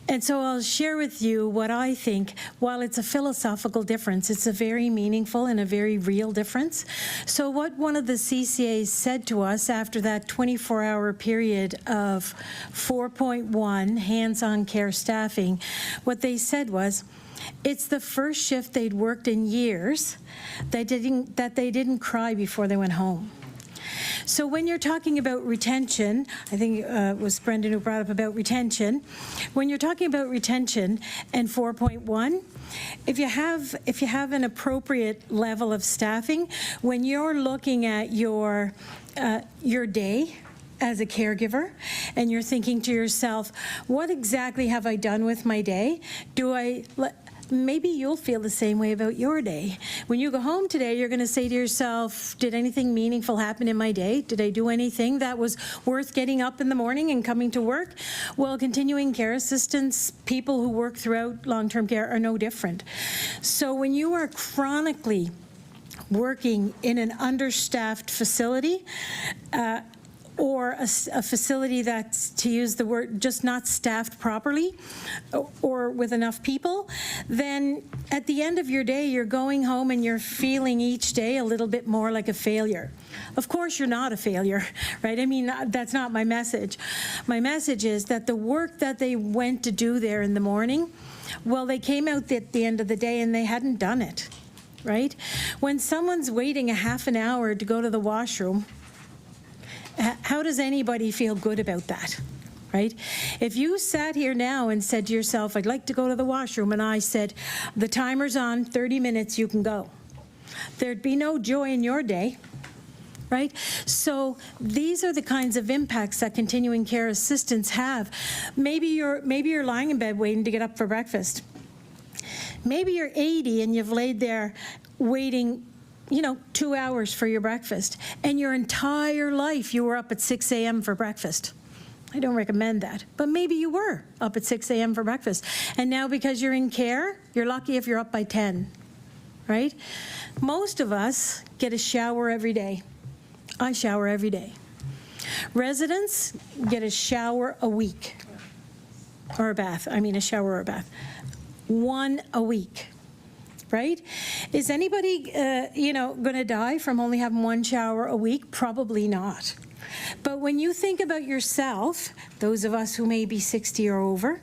And so I'll share with you what I think, while it's a philosophical difference, it's a very meaningful and a very real difference. So what one of the CCAs said to us after that 24-hour period of 4.1 hands-on care staffing, what they said was, it's the first shift they'd worked in years that they didn't cry before they went home. So when you're talking about retention, I think it was Brendan who brought up about retention. When you're talking about retention and 4.1, if you have an appropriate level of staffing, when you're looking at your day as a caregiver, and you're thinking to yourself, what exactly have I done with my day? maybe you'll feel the same way about your day. When you go home today, you're going to say to yourself, did anything meaningful happen in my day? Did I do anything that was worth getting up in the morning and coming to work? Well, continuing care assistants, people who work throughout long-term care are no different. So when you are chronically working in an understaffed facility, or a facility that's, to use the word, just not staffed properly or with enough people, then at the end of your day, you're going home and you're feeling each day a little bit more like a failure. Of course, you're not a failure, right? I mean, that's not my message. My message is that the work that they went to do there in the morning, well, they came out at the end of the day and they hadn't done it, right? When someone's waiting a half an hour to go to the washroom, how does anybody feel good about that, right? If you sat here now and said to yourself, I'd like to go to the washroom, and I said, the timer's on, 30 minutes, you can go, there'd be no joy in your day, right? So these are the kinds of impacts that continuing care assistants have. Maybe you're lying in bed waiting to get up for breakfast. Maybe you're 80 and you've laid there waiting 2 hours for your breakfast, and your entire life you were up at 6 a.m. for breakfast. I don't recommend that, but maybe you were up at 6 a.m. for breakfast, and now because you're in care, you're lucky if you're up by 10, right? Most of us get a shower every day. I shower every day. Residents get a shower a week, or a bath. I mean a shower or a bath. One a week. Right? Is anybody, going to die from only having one shower a week? Probably not. But when you think about yourself, those of us who may be 60 or over,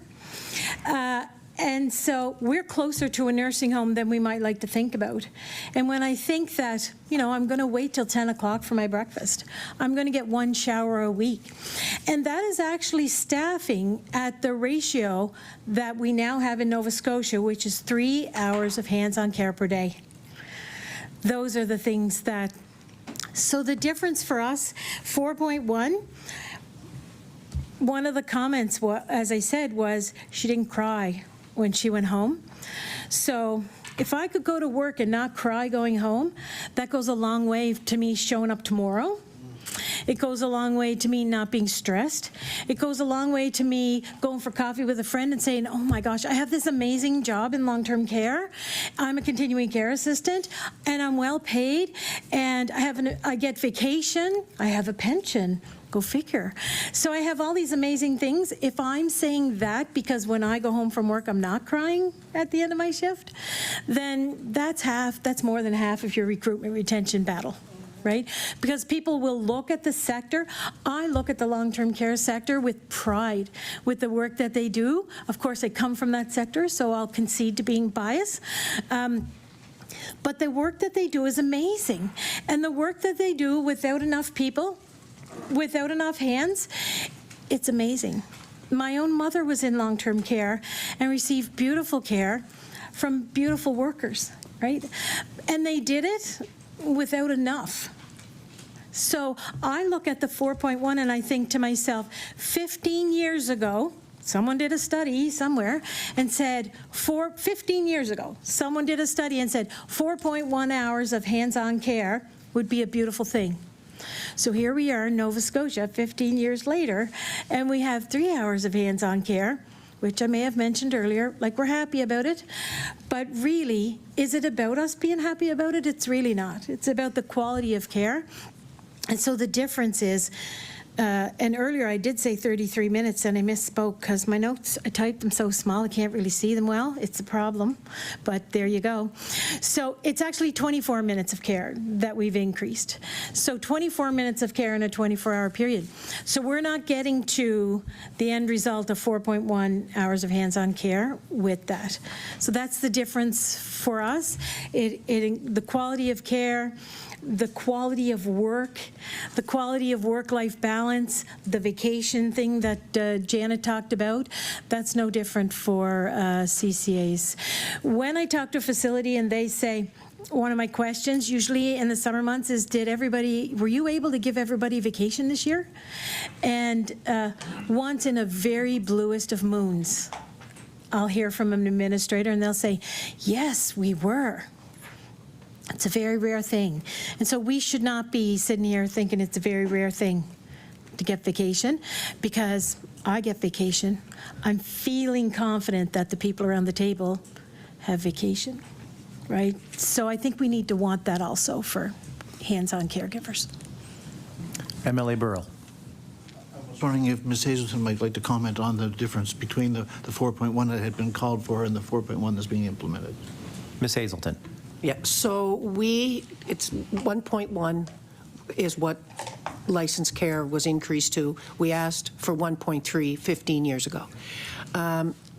and so we're closer to a nursing home than we might like to think about. And when I think that, I'm going to wait till 10 o'clock for my breakfast, I'm going to get one shower a week. And that is actually staffing at the ratio that we now have in Nova Scotia, which is 3 hours of hands-on care per day. Those are the things that, so the difference for us, 4.1, one of the comments, as I said, was she didn't cry when she went home. So if I could go to work and not cry going home, that goes a long way to me showing up tomorrow. It goes a long way to me not being stressed. It goes a long way to me going for coffee with a friend and saying, oh my gosh, I have this amazing job in long-term care. I'm a continuing care assistant and I'm well paid and I get vacation, I have a pension. Go figure. So I have all these amazing things. If I'm saying that because when I go home from work I'm not crying at the end of my shift, then that's more than half of your recruitment retention battle, right? Because people will look at the sector. I look at the long-term care sector with pride with the work that they do. Of course, I come from that sector, so I'll concede to being biased. But the work that they do is amazing. And the work that they do without enough people, without enough hands, it's amazing. My own mother was in long-term care and received beautiful care from beautiful workers, right? And they did it without enough. So I look at the 4.1 and I think to myself, 15 years ago, someone did a study somewhere and said, 15 years ago, someone did a study and said 4.1 hours of hands-on care would be a beautiful thing. So here we are in Nova Scotia 15 years later, and we have 3 hours of hands-on care, which I may have mentioned earlier, like we're happy about it. But really, is it about us being happy about it? It's really not. It's about the quality of care. And so the difference is, and earlier I did say 33 minutes and I misspoke because my notes, I typed them so small I can't really see them well. It's a problem, but there you go. So it's actually 24 minutes of care that we've increased. So 24 minutes of care in a 24-hour period. So we're not getting to the end result of 4.1 hours of hands-on care with that. So that's the difference for us. The quality of care, the quality of work, the quality of work-life balance, the vacation thing that Janet talked about, that's no different for CCAs. When I talk to a facility and they say, one of my questions usually in the summer months is, were you able to give everybody vacation this year? And once in a very bluest of moons, I'll hear from an administrator and they'll say, yes, we were. It's a very rare thing. And so we should not be sitting here thinking it's a very rare thing to get vacation, because I get vacation. I'm feeling confident that the people around the table have vacation, right? So I think we need to want that also for hands-on caregivers. MLA Burrell. I was wondering if Ms. Hazelton might like to comment on the difference between the 4.1 that had been called for and the 4.1 that's being implemented. Ms. Hazelton. Yeah, so it's 1.1 is what licensed care was increased to. We asked for 1.3 15 years ago.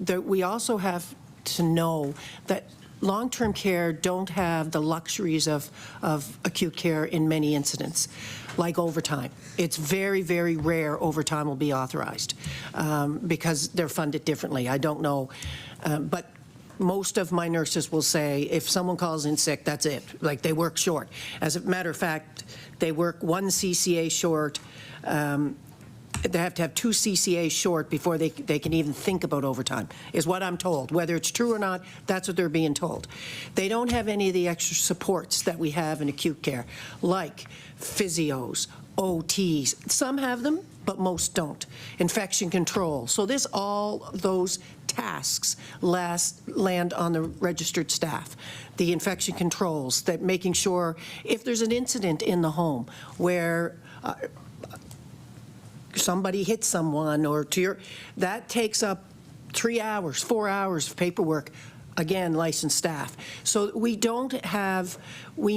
We also have to know that long-term care don't have the luxuries of acute care in many incidents, like overtime. It's very, very rare overtime will be authorized because they're funded differently. I don't know, but most of my nurses will say if someone calls in sick, that's it. Like, they work short. As a matter of fact, they work 1 CCA short. They have to have 2 CCAs short before they can even think about overtime, is what I'm told. Whether it's true or not, that's what they're being told. They don't have any of the extra supports that we have in acute care, like physios, OTs. Some have them, but most don't. Infection control. So all those tasks land on the registered staff. The infection controls, that making sure if there's an incident in the home where somebody hits someone or that takes up 3 hours, 4 hours of paperwork. Again, licensed staff. So we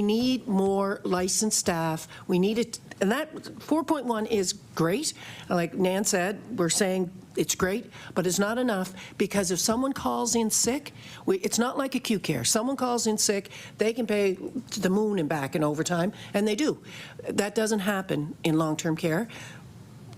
need more licensed staff. We need it, and that 4.1 is great. Like Nan said, we're saying it's great, but it's not enough, because if someone calls in sick, it's not like acute care. Someone calls in sick, they can pay to the moon and back in overtime, and they do. That doesn't happen in long-term care.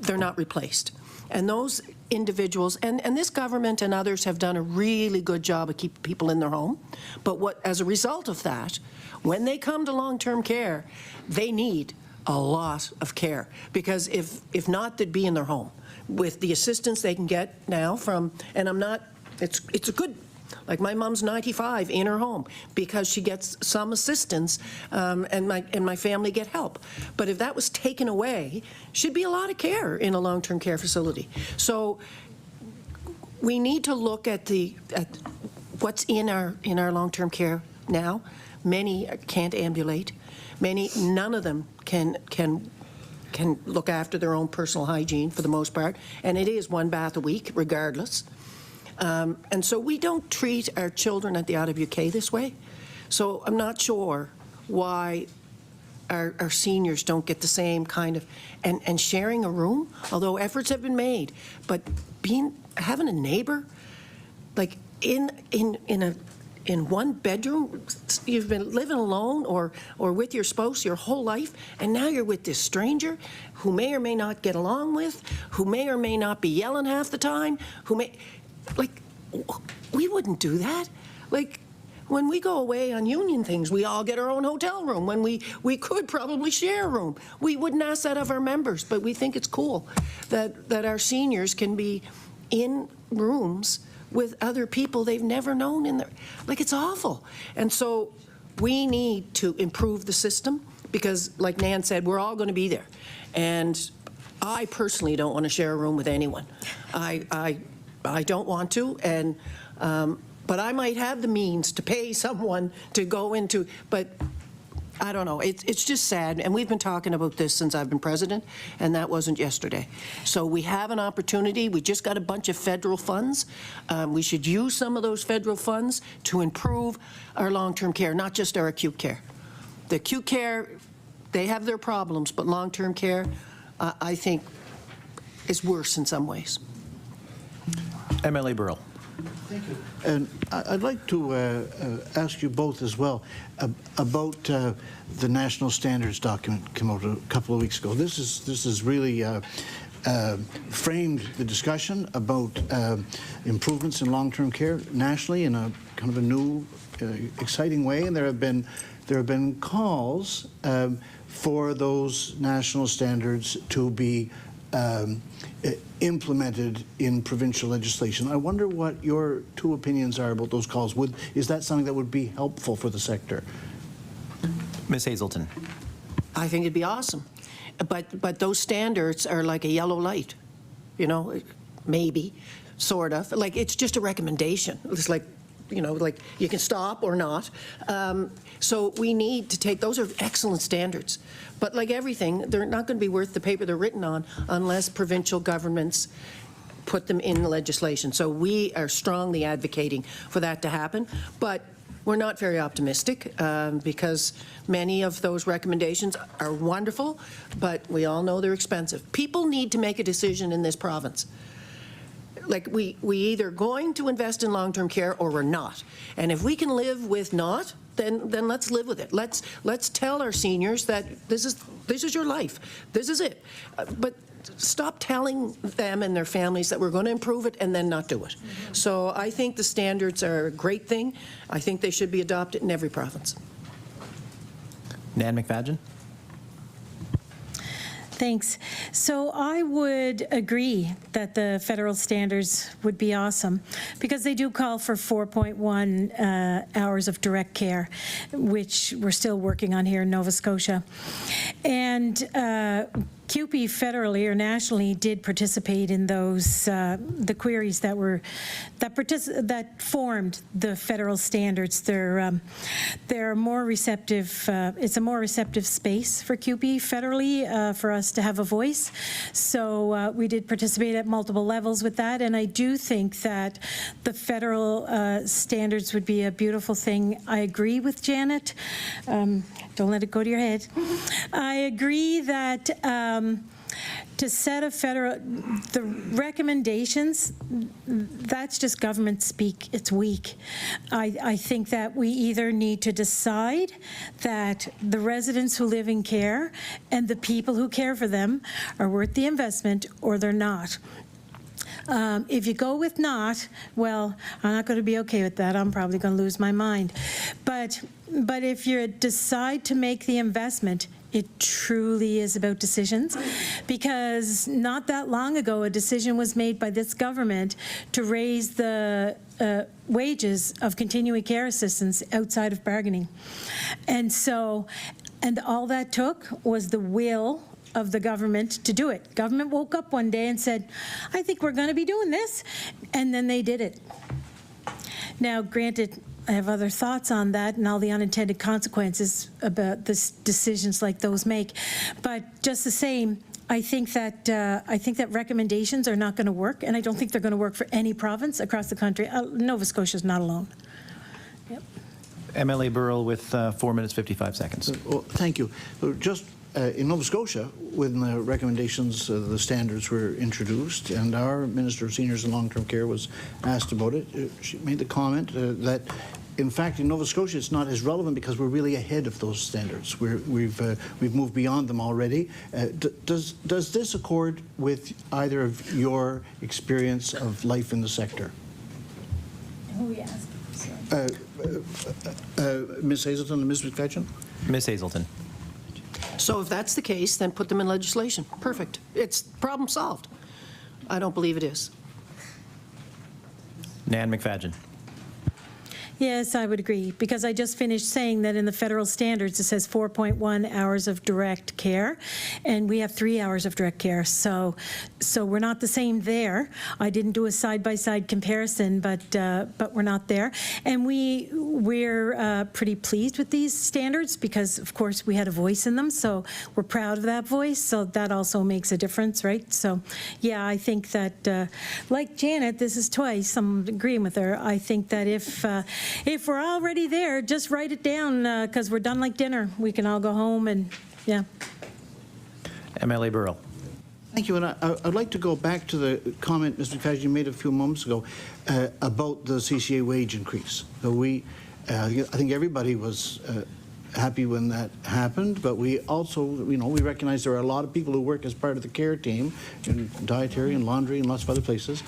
They're not replaced. And those individuals, and this government and others have done a really good job of keeping people in their home. But as a result of that, when they come to long-term care, they need a lot of care, because if not, they'd be in their home with the assistance they can get now from, and it's a good, like my mom's 95 in her home because she gets some assistance, and my family get help. But if that was taken away, should be a lot of care in a long-term care facility. So we need to look at what's in our long-term care now. Many can't ambulate. None of them can look after their own personal hygiene for the most part, and it is 1 bath a week regardless. And so we don't treat our children at the IWK this way. So I'm not sure why our seniors don't get the same kind of, and sharing a room, although efforts have been made, but having a neighbor, like in 1 bedroom, you've been living alone or with your spouse your whole life, and now you're with this stranger who may or may not get along with, who may or may not be yelling half the time, like, we wouldn't do that. Like, when we go away on union things, we all get our own hotel room. When we could probably share a room. We wouldn't ask that of our members, but we think it's cool that our seniors can be in rooms with other people they've never known in their, like, it's awful. And so we need to improve the system, because like Nan said, we're all going to be there. And I personally don't want to share a room with anyone. I don't want to, and but I might have the means to pay someone to go into, but I don't know. It's just sad, and we've been talking about this since I've been president, and that wasn't yesterday. So we have an opportunity. We just got a bunch of federal funds. We should use some of those federal funds to improve our long-term care, not just our acute care. The acute care, they have their problems, but long-term care, I think, is worse in some ways. MLA Burrell. Thank you. And I'd like to ask you both as well about the national standards document came out a couple of weeks ago. This is really framed the discussion about improvements in long-term care nationally in a kind of a new, exciting way. And there have been calls for those national standards to be implemented in provincial legislation. I wonder what your two opinions are about those calls. Is that something that would be helpful for the sector? Ms. Hazelton. I think it'd be awesome. But those standards are like a yellow light, you know, maybe, sort of. Like, it's just a recommendation. It's like, you know, like you can stop or not. So we need to take, those are excellent standards. But like everything, they're not going to be worth the paper they're written on unless provincial governments put them in the legislation. So we are strongly advocating for that to happen. But we're not very optimistic because many of those recommendations are wonderful, but we all know they're expensive. People need to make a decision in this province. Like, we either going to invest in long-term care or we're not. And if we can live with not, then let's live with it. Let's tell our seniors that this is your life. This is it. But stop telling them and their families that we're going to improve it and then not do it. So I think the standards are a great thing. I think they should be adopted in every province. Nan McFadgen. Thanks. So I would agree that the federal standards would be awesome because they do call for 4.1 hours of direct care, which we're still working on here in Nova Scotia. And CUPE federally or nationally did participate in those the queries that formed the federal standards. They're more receptive. It's a more receptive space for CUPE federally for us to have a voice. So we did participate at multiple levels with that, and I do think that the federal standards would be a beautiful thing. I agree with Janet. Don't let it go to your head. I agree that to set a the recommendations, that's just government speak. It's weak. I think that we either need to decide that the residents who live in care and the people who care for them are worth the investment or they're not. If you go with not, well, I'm not going to be okay with that. I'm probably going to lose my mind. But if you decide to make the investment, it truly is about decisions, because not that long ago a decision was made by this government to raise the wages of continuing care assistants outside of bargaining. And all that took was the will of the government to do it. Government woke up one day and said, I think we're going to be doing this, and then they did it. Now, granted, I have other thoughts on that and all the unintended consequences about this decisions like those make, but just the same, I think that recommendations are not going to work, and I don't think they're going to work for any province across the country. Nova Scotia is not alone. Yep. MLA Burrell with 4 minutes 55 seconds. Well, thank you. Just in Nova Scotia, when the recommendations, the standards were introduced, and our Minister of Seniors and Long-Term Care was asked about it, she made the comment that, in fact, in Nova Scotia, it's not as relevant because we're really ahead of those standards. We've moved beyond them already. Does this accord with either of your experience of life in the sector? Who are we asking? Ms. Hazelton and Ms. McFadgen? Ms. Hazelton. So if that's the case, then put them in legislation. Perfect. It's problem solved. I don't believe it is. Nan McFadgen. Yes, I would agree, because I just finished saying that in the federal standards it says 4.1 hours of direct care, and we have 3 hours of direct care, so we're not the same there. I didn't do a side-by-side comparison, but we're not there, and we're pretty pleased with these standards because, of course, we had a voice in them, so we're proud of that voice, so that also makes a difference, right? So, yeah, I think that, like Janet, this is twice, I'm agreeing with her, I think that if we're already there, just write it down because we're done like dinner. We can all go home and, yeah. MLA Burrell. Thank you, and I'd like to go back to the comment, Mr. McFadgen, you made a few moments ago about the CCA wage increase. So I think everybody was happy when that happened, but we also, we recognize there are a lot of people who work as part of the care team in dietary and laundry and lots of other places.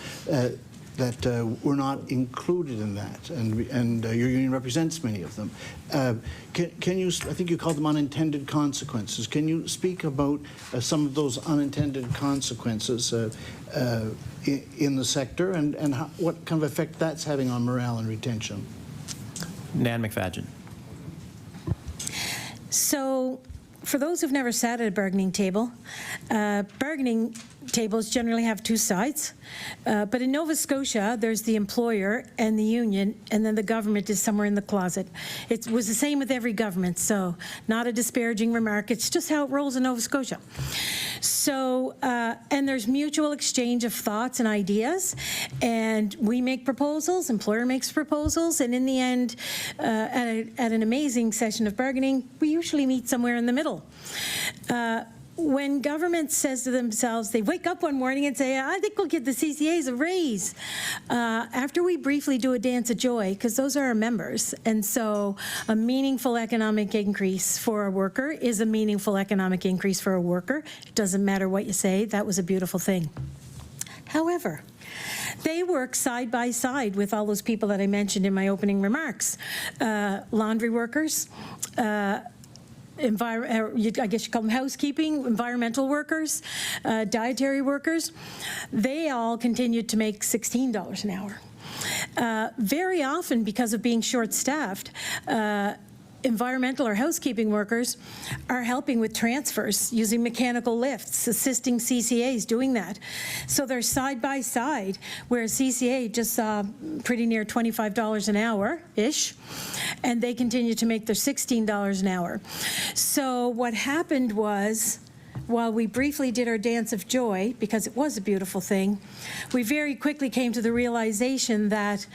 were not included in that, and your union represents many of them. Can you, I think you called them unintended consequences. Can you speak about some of those unintended consequences in the sector and what kind of effect that's having on morale and retention? Nan McFadgen. So, for those who've never sat at a bargaining table, bargaining tables generally have two sides. But in Nova Scotia, there's the employer and the union, and then the government is somewhere in the closet. It was the same with every government, so not a disparaging remark. It's just how it rolls in Nova Scotia. So, and there's mutual exchange of thoughts and ideas, and we make proposals, employer makes proposals, and in the end, at an amazing session of bargaining, we usually meet somewhere in the middle. When government says to themselves, they wake up one morning and say, I think we'll give the CCAs a raise. After we briefly do a dance of joy, because those are our members, and so a meaningful economic increase for a worker is a meaningful economic increase for a worker. It doesn't matter what you say, that was a beautiful thing. However, they work side by side with all those people that I mentioned in my opening remarks. Laundry workers, I guess you call them housekeeping, environmental workers, dietary workers, they all continued to make $16 an hour. Very often, because of being short-staffed, environmental or housekeeping workers are helping with transfers using mechanical lifts, assisting CCAs doing that. So they're side by side, where CCA just saw pretty near $25 an hour-ish, and they continue to make their $16 an hour. So what happened was, while we briefly did our dance of joy, because it was a beautiful thing, we very quickly came to the realization that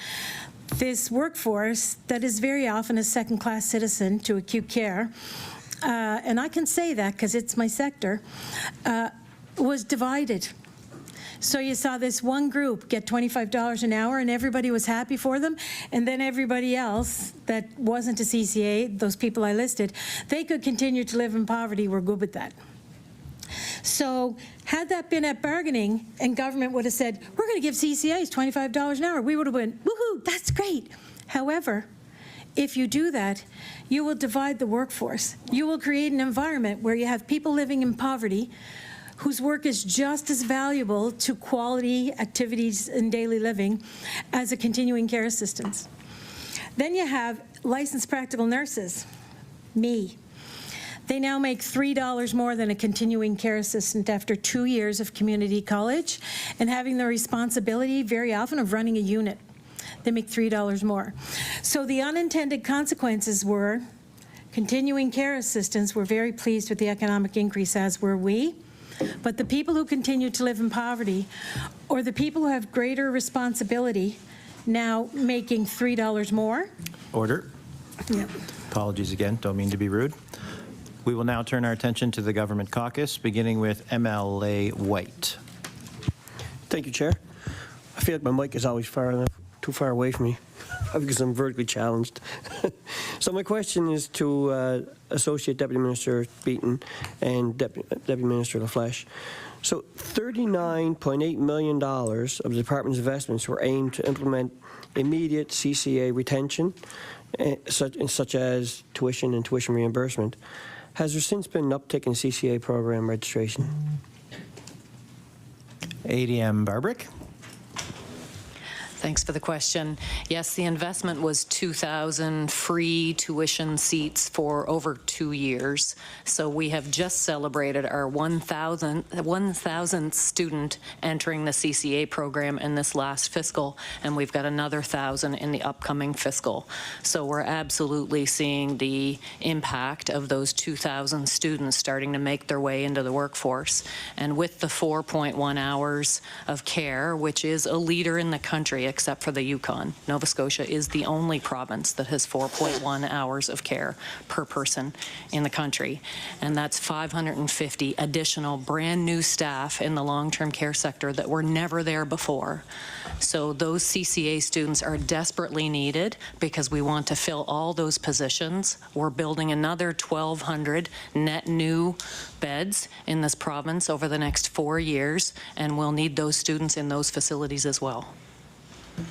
this workforce that is very often a second-class citizen to acute care, and I can say that because it's my sector, was divided. So you saw this one group get $25 an hour and everybody was happy for them, and then everybody else that wasn't a CCA, those people I listed, they could continue to live in poverty. We're good with that. So had that been at bargaining and government would have said, we're going to give CCAs $25 an hour, we would have went, woohoo, that's great. However, if you do that, you will divide the workforce. You will create an environment where you have people living in poverty whose work is just as valuable to quality activities in daily living as a continuing care assistant. Then you have licensed practical nurses, me. They now make $3 more than a continuing care assistant after 2 years of community college and having the responsibility very often of running a unit. They make $3 more. So the unintended consequences were continuing care assistants were very pleased with the economic increase, as were we. But the people who continue to live in poverty, or the people who have greater responsibility, now making $3 more. Order. Yep. Apologies again, don't mean to be rude. We will now turn our attention to the Government Caucus, beginning with MLA White. Thank you, Chair. I feel like my mic is always too far away from me because I'm vertically challenged. So my question is to Associate Deputy Minister Beaton and Deputy Minister LaFleche. So $39.8 million of the department's investments were aimed to implement immediate CCA retention, such as tuition and tuition reimbursement. Has there since been an uptick in CCA program registration? ADM Barbrick. Thanks for the question. Yes, the investment was 2,000 free tuition seats for over 2 years. So we have just celebrated our 1,000th student entering the CCA program in this last fiscal, and we've got another 1,000 in the upcoming fiscal. So we're absolutely seeing the impact of those 2,000 students starting to make their way into the workforce. And with the 4.1 hours of care, which is a leader in the country, except for the Yukon. Nova Scotia is the only province that has 4.1 hours of care per person in the country. And that's 550 additional brand new staff in the long-term care sector that were never there before. So those CCA students are desperately needed because we want to fill all those positions. We're building another 1,200 net new beds in this province over the next 4 years, and we'll need those students in those facilities as well.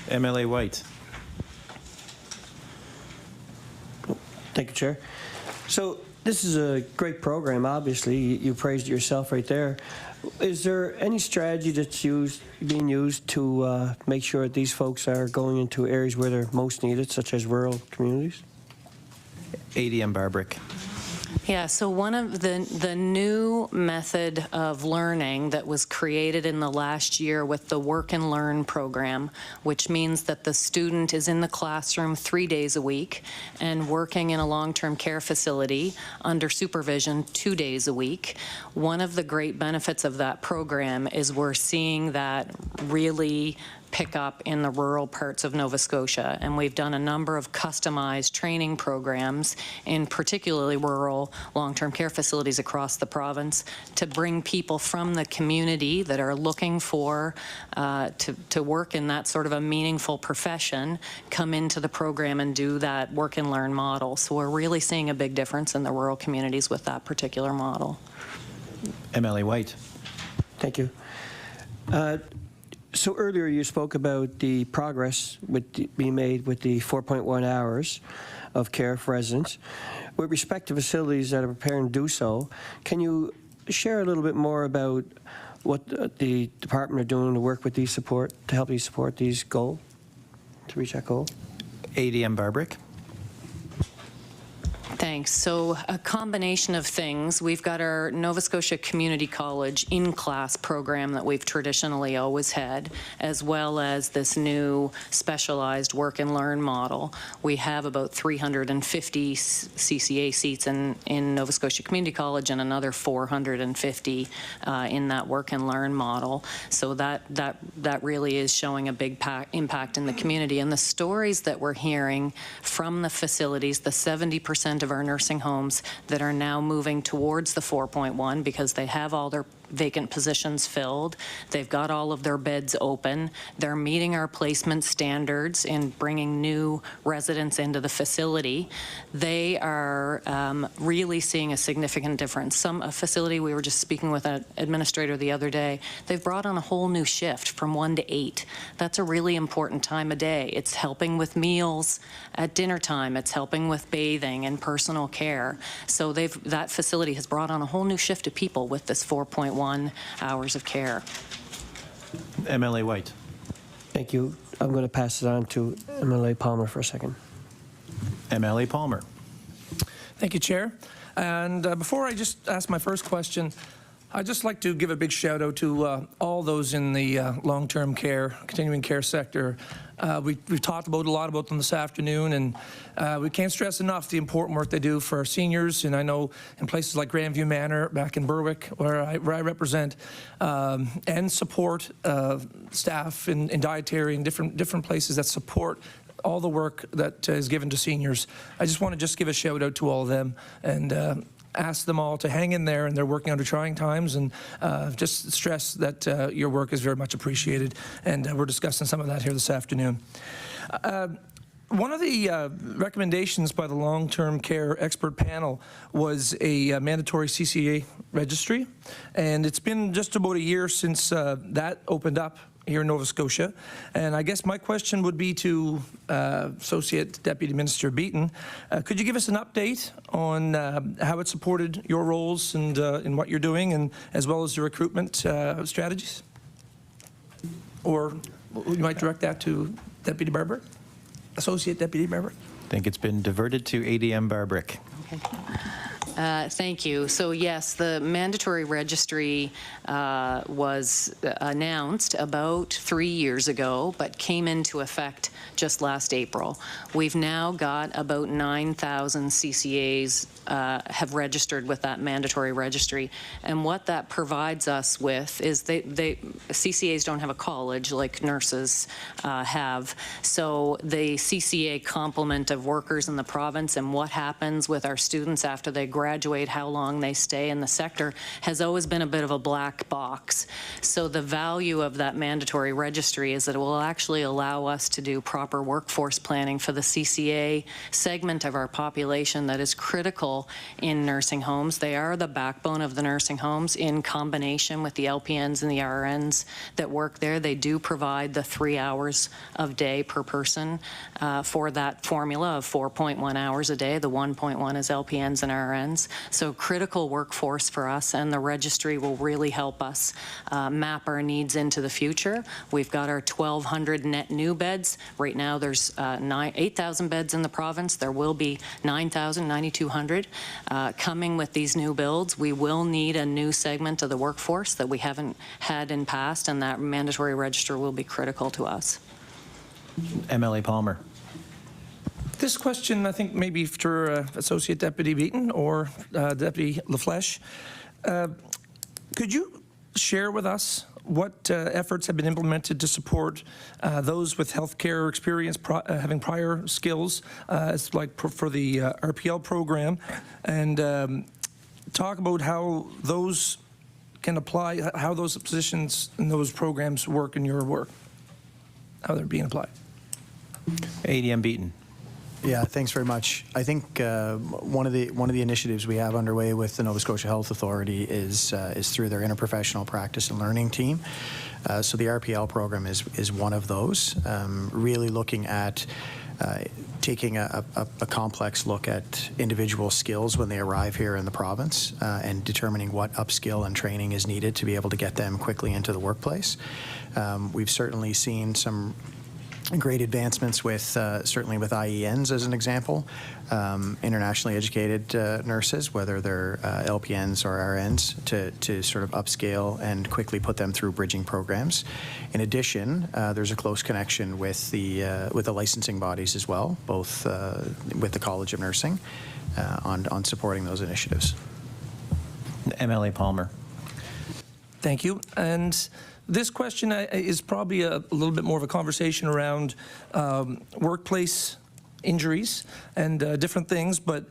MLA White. Thank you, Chair. So this is a great program, obviously. You praised it yourself right there. Is there any strategy that's being used to make sure that these folks are going into areas where they're most needed, such as rural communities? ADM Barbrick. Yeah, so one of the new method of learning that was created in the last year with the Work and Learn program, which means that the student is in the classroom 3 days a week and working in a long-term care facility under supervision 2 days a week. One of the great benefits of that program is we're seeing that really pick up in the rural parts of Nova Scotia, and we've done a number of customized training programs in particularly rural long-term care facilities across the province to bring people from the community that are looking for to work in that sort of a meaningful profession come into the program and do that work and learn model. So we're really seeing a big difference in the rural communities with that particular model. MLA White. Thank you. So earlier you spoke about the progress being made with the 4.1 hours of care for residents. With respect to facilities that are preparing to do so, can you share a little bit more about what the department are doing to work with these to help you support these goals, to reach that goal? ADM Barbrick. Thanks. So a combination of things. We've got our Nova Scotia Community College in-class program that we've traditionally always had, as well as this new specialized work and learn model. We have about 350 CCA seats in Nova Scotia Community College and another 450 in that work and learn model. So that really is showing a big impact in the community. And the stories that we're hearing from the facilities, the 70% of our nursing homes that are now moving towards the 4.1 because they have all their vacant positions filled. They've got all of their beds open. They're meeting our placement standards in bringing new residents into the facility. They are really seeing a significant difference. A facility, we were just speaking with an administrator the other day, they've brought on a whole new shift from 1 to 8. That's a really important time of day. It's helping with meals at dinner time. It's helping with bathing and personal care. So that facility has brought on a whole new shift of people with this 4.1 hours of care. MLA White. Thank you. I'm going to pass it on to MLA Palmer for a second. MLA Palmer. Thank you, Chair. And before I just ask my first question, I'd just like to give a big shout out to all those in the long-term care, continuing care sector. We've talked a lot about them this afternoon, and we can't stress enough the important work they do for our seniors. And I know in places like Grandview Manor, back in Berwick, where I represent, and support staff in dietary and different places that support all the work that is given to seniors. I just want to give a shout out to all of them and ask them all to hang in there, and they're working under trying times, and just stress that your work is very much appreciated, and we're discussing some of that here this afternoon. One of the recommendations by the long-term care expert panel was a mandatory CCA registry, and it's been just about a year since that opened up here in Nova Scotia. And I guess my question would be to Associate Deputy Minister Beaton. Could you give us an update on how it supported your roles and in what you're doing, and as well as the recruitment strategies? Or you might direct that to Deputy Barbrick, Associate Deputy Barbrick. I think it's been diverted to ADM Barbrick. Okay. Thank you. So yes, the mandatory registry was announced about 3 years ago, but came into effect just last April. We've now got about 9,000 CCAs have registered with that mandatory registry. And what that provides us with is CCAs don't have a college like nurses have. So the CCA complement of workers in the province and what happens with our students after they graduate graduate, how long they stay in the sector has always been a bit of a black box. So the value of that mandatory registry is that it will actually allow us to do proper workforce planning for the CCA segment of our population that is critical in nursing homes. They are the backbone of the nursing homes in combination with the LPNs and the RNs that work there. They do provide the 3 hours of day per person for that formula of 4.1 hours a day. The 1.1 is LPNs and RNs. So critical workforce for us, and the registry will really help us map our needs into the future. We've got our 1,200 net new beds. Right now there's 8,000 beds in the province. There will be 9,200 coming with these new builds. We will need a new segment of the workforce that we haven't had in past, and that mandatory register will be critical to us. MLA Palmer. This question, I think, maybe for Associate Deputy Beaton or Deputy LaFleche. Could you share with us what efforts have been implemented to support those with healthcare experience, having prior skills, as like for the RPL program, and talk about how those can apply, how those positions and those programs work in your work, how they're being applied? ADM Beaton. Yeah, thanks very much. I think one of the initiatives we have underway with the Nova Scotia Health Authority is through their interprofessional practice and learning team. So the RPL program is one of those, really looking at taking a complex look at individual skills when they arrive here in the province and determining what upskill and training is needed to be able to get them quickly into the workplace. We've certainly seen some great advancements with certainly with IENs as an example, internationally educated nurses, whether they're LPNs or RNs, to sort of upscale and quickly put them through bridging programs. In addition, there's a close connection with the licensing bodies as well, both with the College of Nursing on supporting those initiatives. MLA Palmer. Thank you. And this question is probably a little bit more of a conversation around workplace injuries and different things, but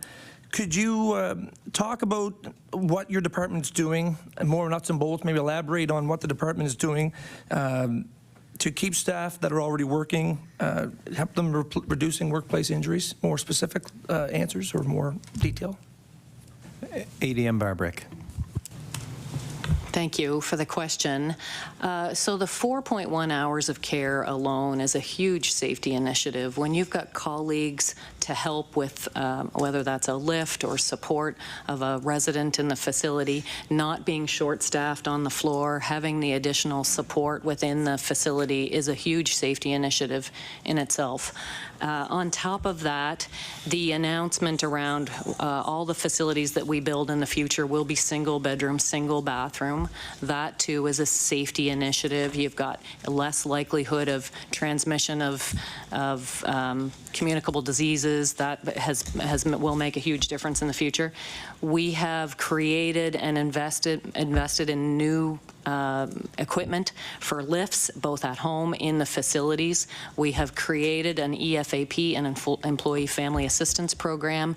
could you talk about what your department's doing, and more nuts and bolts, maybe elaborate on what the department is doing to keep staff that are already working, help them reducing workplace injuries? More specific answers or more detail? ADM Barbrick. Thank you for the question. So the 4.1 hours of care alone is a huge safety initiative. When you've got colleagues to help with whether that's a lift or support of a resident in the facility, not being short-staffed on the floor, having the additional support within the facility is a huge safety initiative in itself. On top of that, the announcement around all the facilities that we build in the future will be single bedroom, single bathroom. That too is a safety initiative. You've got less likelihood of transmission of communicable diseases. That will make a huge difference in the future. We have created and invested in new equipment for lifts, both at home in the facilities. We have created an EFAP, an Employee Family Assistance Program,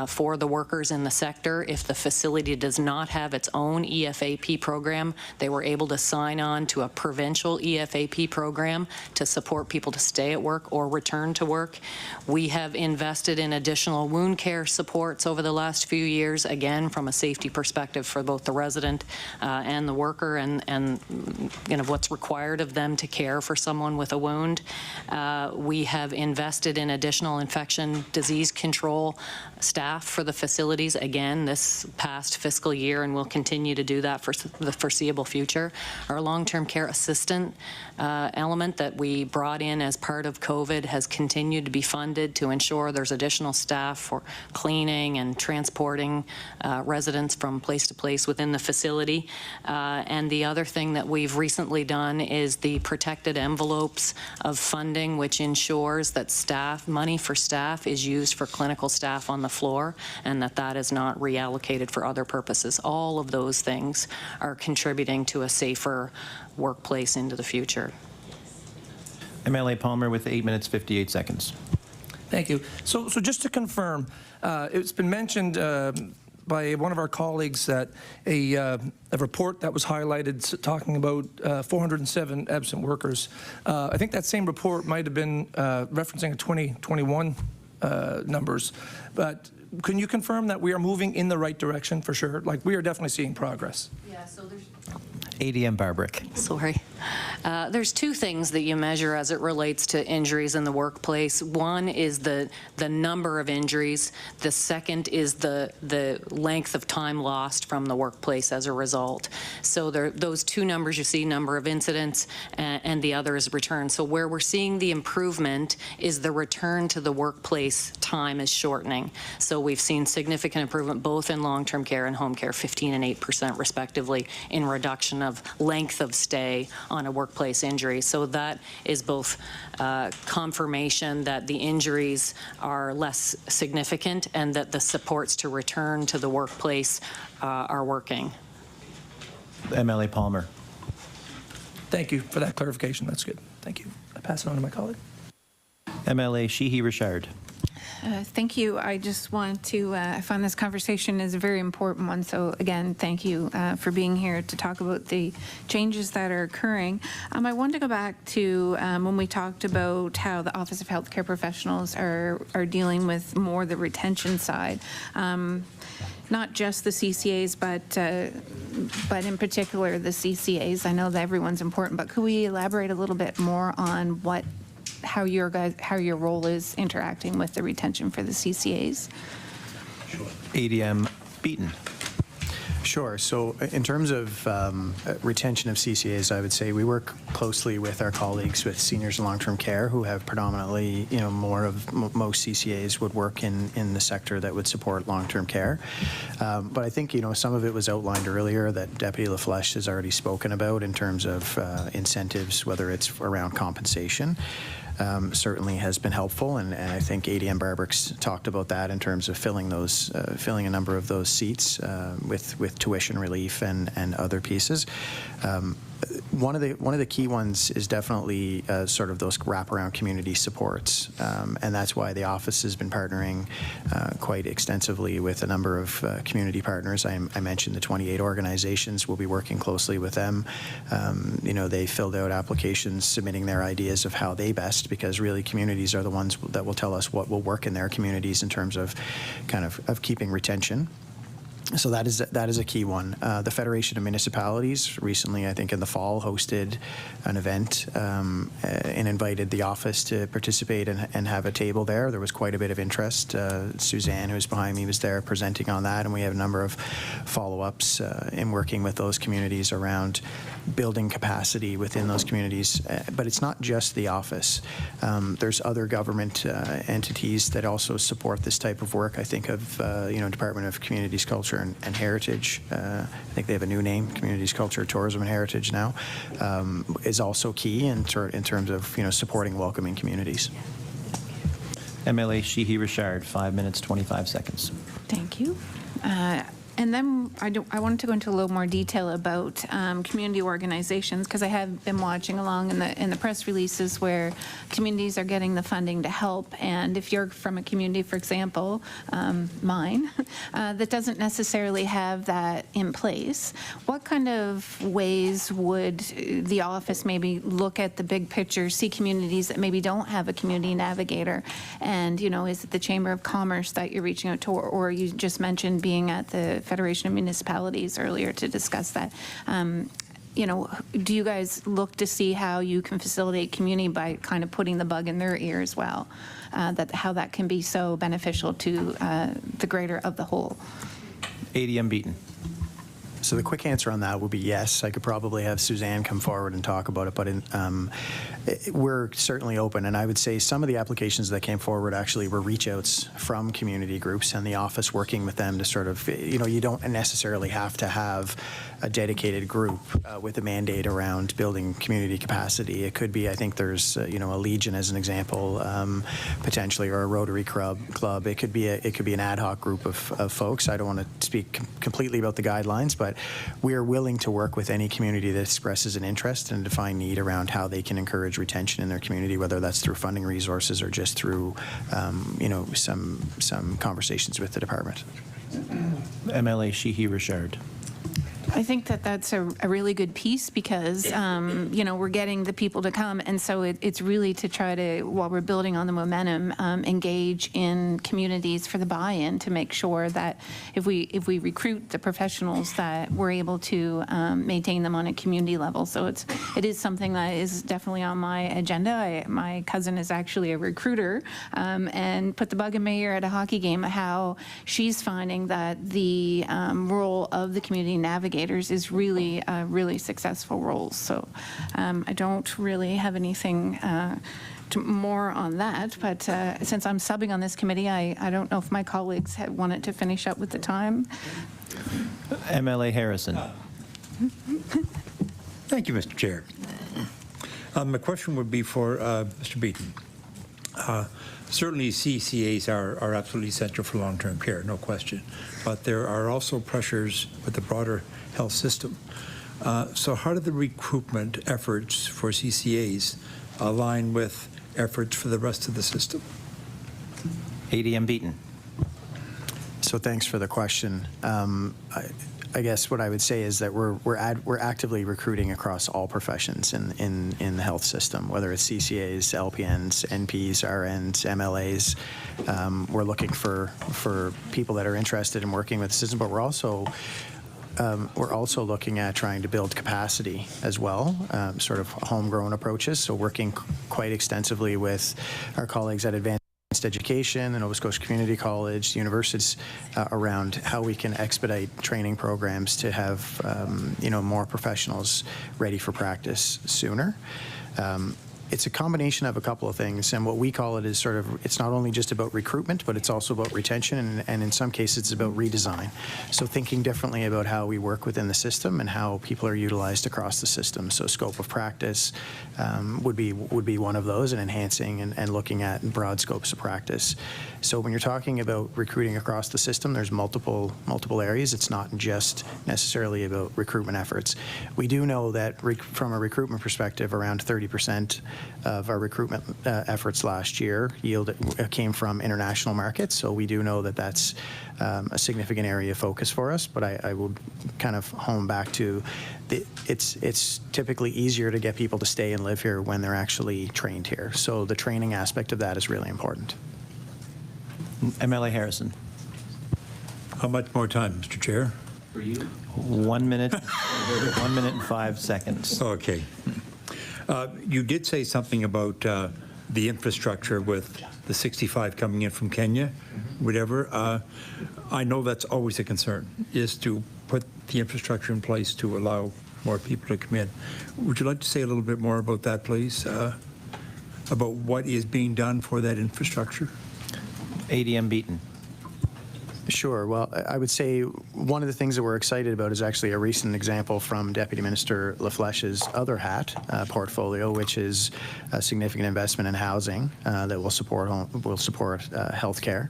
for the workers in the sector. If the facility does not have its own EFAP program, they were able to sign on to a provincial EFAP program to support people to stay at work or return to work. We have invested in additional wound care supports over the last few years, again, from a safety perspective for both the resident and the worker, and you know what's required of them to care for someone with a wound. We have invested in additional infection disease control staff for the facilities, again, this past fiscal year, and we'll continue to do that for the foreseeable future. Our long-term care assistant element that we brought in as part of COVID has continued to be funded to ensure there's additional staff for cleaning and transporting residents from place to place within the facility. And the other thing that we've recently done is the protected envelopes of funding, which ensures that money for staff is used for clinical staff on the floor, and that is not reallocated for other purposes. All of those things are contributing to a safer workplace into the future. MLA Palmer with 8 minutes, 58 seconds. Thank you. So just to confirm, it's been mentioned by one of our colleagues that a report that was highlighted talking about 407 absent workers. I think that same report might have been referencing a 2021 numbers, but can you confirm that we are moving in the right direction for sure? Like, we are definitely seeing progress. Yeah, so there's... ADM Barbrick. Sorry. There's two things that you measure as it relates to injuries in the workplace. One is the number of injuries. The second is the length of time lost from the workplace as a result. So those two numbers you see, number of incidents, and the other is return. So where we're seeing the improvement is the return to the workplace time is shortening. So we've seen significant improvement both in long-term care and home care, 15% and 8% respectively, in reduction of length of stay on a workplace injury. So that is both confirmation that the injuries are less significant and that the supports to return to the workplace are working. MLA Palmer. Thank you for that clarification. That's good. Thank you. I pass it on to my colleague. MLA Sheehy Richard. Thank you. I just want to, I find this conversation is a very important one. So again, thank you for being here to talk about the changes that are occurring. I want to go back to when we talked about how the Office of Healthcare Professionals are dealing with more the retention side. Not just the CCAs, but in particular the CCAs. I know that everyone's important, but could we elaborate a little bit more on how your role is interacting with the retention for the CCAs? ADM Beaton. Sure. So in terms of retention of CCAs, I would say we work closely with our colleagues with seniors and long-term care who have predominantly, most CCAs would work in the sector that would support long-term care. But I think, some of it was outlined earlier that Deputy LaFleche has already spoken about in terms of incentives, whether it's around compensation. Certainly has been helpful, and I think ADM Barbrick's talked about that in terms of filling a number of those seats with tuition relief and other pieces. One of the key ones is definitely sort of those wraparound community supports, and that's why the office has been partnering quite extensively with a number of community partners. I mentioned the 28 organizations. We'll be working closely with them. They filled out applications submitting their ideas of how they best, because really communities are the ones that will tell us what will work in their communities in terms of kind of keeping retention. So that is a key one. The Federation of Municipalities recently, I think in the fall, hosted an event and invited the office to participate and have a table there. There was quite a bit of interest. Suzanne, who's behind me, was there presenting on that, and we have a number of follow-ups in working with those communities around building capacity within those communities. But it's not just the office. There's other government entities that also support this type of work. I think of Department of Communities, Culture and Heritage. I think they have a new name, Communities, Culture, Tourism and Heritage now, is also key in terms of supporting welcoming communities. MLA Sheehy Richard, 5 minutes, 25 seconds. Thank you. And then I wanted to go into a little more detail about community organizations, because I have been watching along in the press releases where communities are getting the funding to help. And if you're from a community, for example, mine, that doesn't necessarily have that in place, what kind of ways would the office maybe look at the big picture, see communities that maybe don't have a community navigator? And, is it the Chamber of Commerce that you're reaching out to, or you just mentioned being at the Federation of Municipalities earlier to discuss that? Do you guys look to see how you can facilitate community by kind of putting the bug in their ear as well? How that can be so beneficial to the greater of the whole? ADM Beaton. So the quick answer on that would be yes. I could probably have Suzanne come forward and talk about it, but we're certainly open. And I would say some of the applications that came forward actually were reach outs from community groups and the office working with them to sort of, you don't necessarily have to have a dedicated group with a mandate around building community capacity. It could be, I think there's, a Legion as an example, potentially, or a Rotary Club. It could be an ad hoc group of folks. I don't want to speak completely about the guidelines, but we are willing to work with any community that expresses an interest and a defined need around how they can encourage retention in their community, whether that's through funding resources or just through, some conversations with the department. MLA Sheehy Richard. I think that that's a really good piece because, we're getting the people to come. And so it's really to try to, while we're building on the momentum, engage in communities for the buy-in to make sure that if we recruit the professionals that we're able to maintain them on a community level. So it is something that is definitely on my agenda. My cousin is actually a recruiter and put the bug in my ear at a hockey game how she's finding that the role of the community navigators is really a really successful role. So I don't really have anything more on that, but since I'm subbing on this committee, I don't know if my colleagues had wanted to finish up with the time. MLA Harrison. Thank you, Mr. Chair. My question would be for Mr. Beaton. Certainly, CCAs are absolutely essential for long-term care, no question. But there are also pressures with the broader health system. So how do the recruitment efforts for CCAs align with efforts for the rest of the system? ADM Beaton. So thanks for the question. I guess what I would say is that we're actively recruiting across all professions in the health system, whether it's CCAs, LPNs, NPs, RNs, MLAs. We're looking for people that are interested in working with the system, but we're also looking at trying to build capacity as well, sort of homegrown approaches. So working quite extensively with our colleagues at Advanced Education, the Nova Scotia Community College, universities around how we can expedite training programs to have more professionals ready for practice sooner. It's a combination of a couple of things, and what we call it is sort of, it's not only just about recruitment, but it's also about retention, and in some cases it's about redesign. So thinking differently about how we work within the system and how people are utilized across the system. So scope of practice would be one of those, and enhancing and looking at broad scopes of practice. So when you're talking about recruiting across the system, there's multiple areas. It's not just necessarily about recruitment efforts. We do know that from a recruitment perspective, around 30% of our recruitment efforts last year came from international markets. So we do know that that's a significant area of focus for us. But I would kind of hone back to it's typically easier to get people to stay and live here when they're actually trained here. So the training aspect of that is really important. MLA Harrison. How much more time, Mr. Chair? For you? 1 minute, 1 minute and 5 seconds. Okay. You did say something about the infrastructure with the 65 coming in from Kenya, whatever. I know that's always a concern, is to put the infrastructure in place to allow more people to come in. Would you like to say a little bit more about that, please? About what is being done for that infrastructure? ADM Beaton. Sure. Well, I would say one of the things that we're excited about is actually a recent example from Deputy Minister LaFleche's other hat portfolio, which is a significant investment in housing that will support healthcare.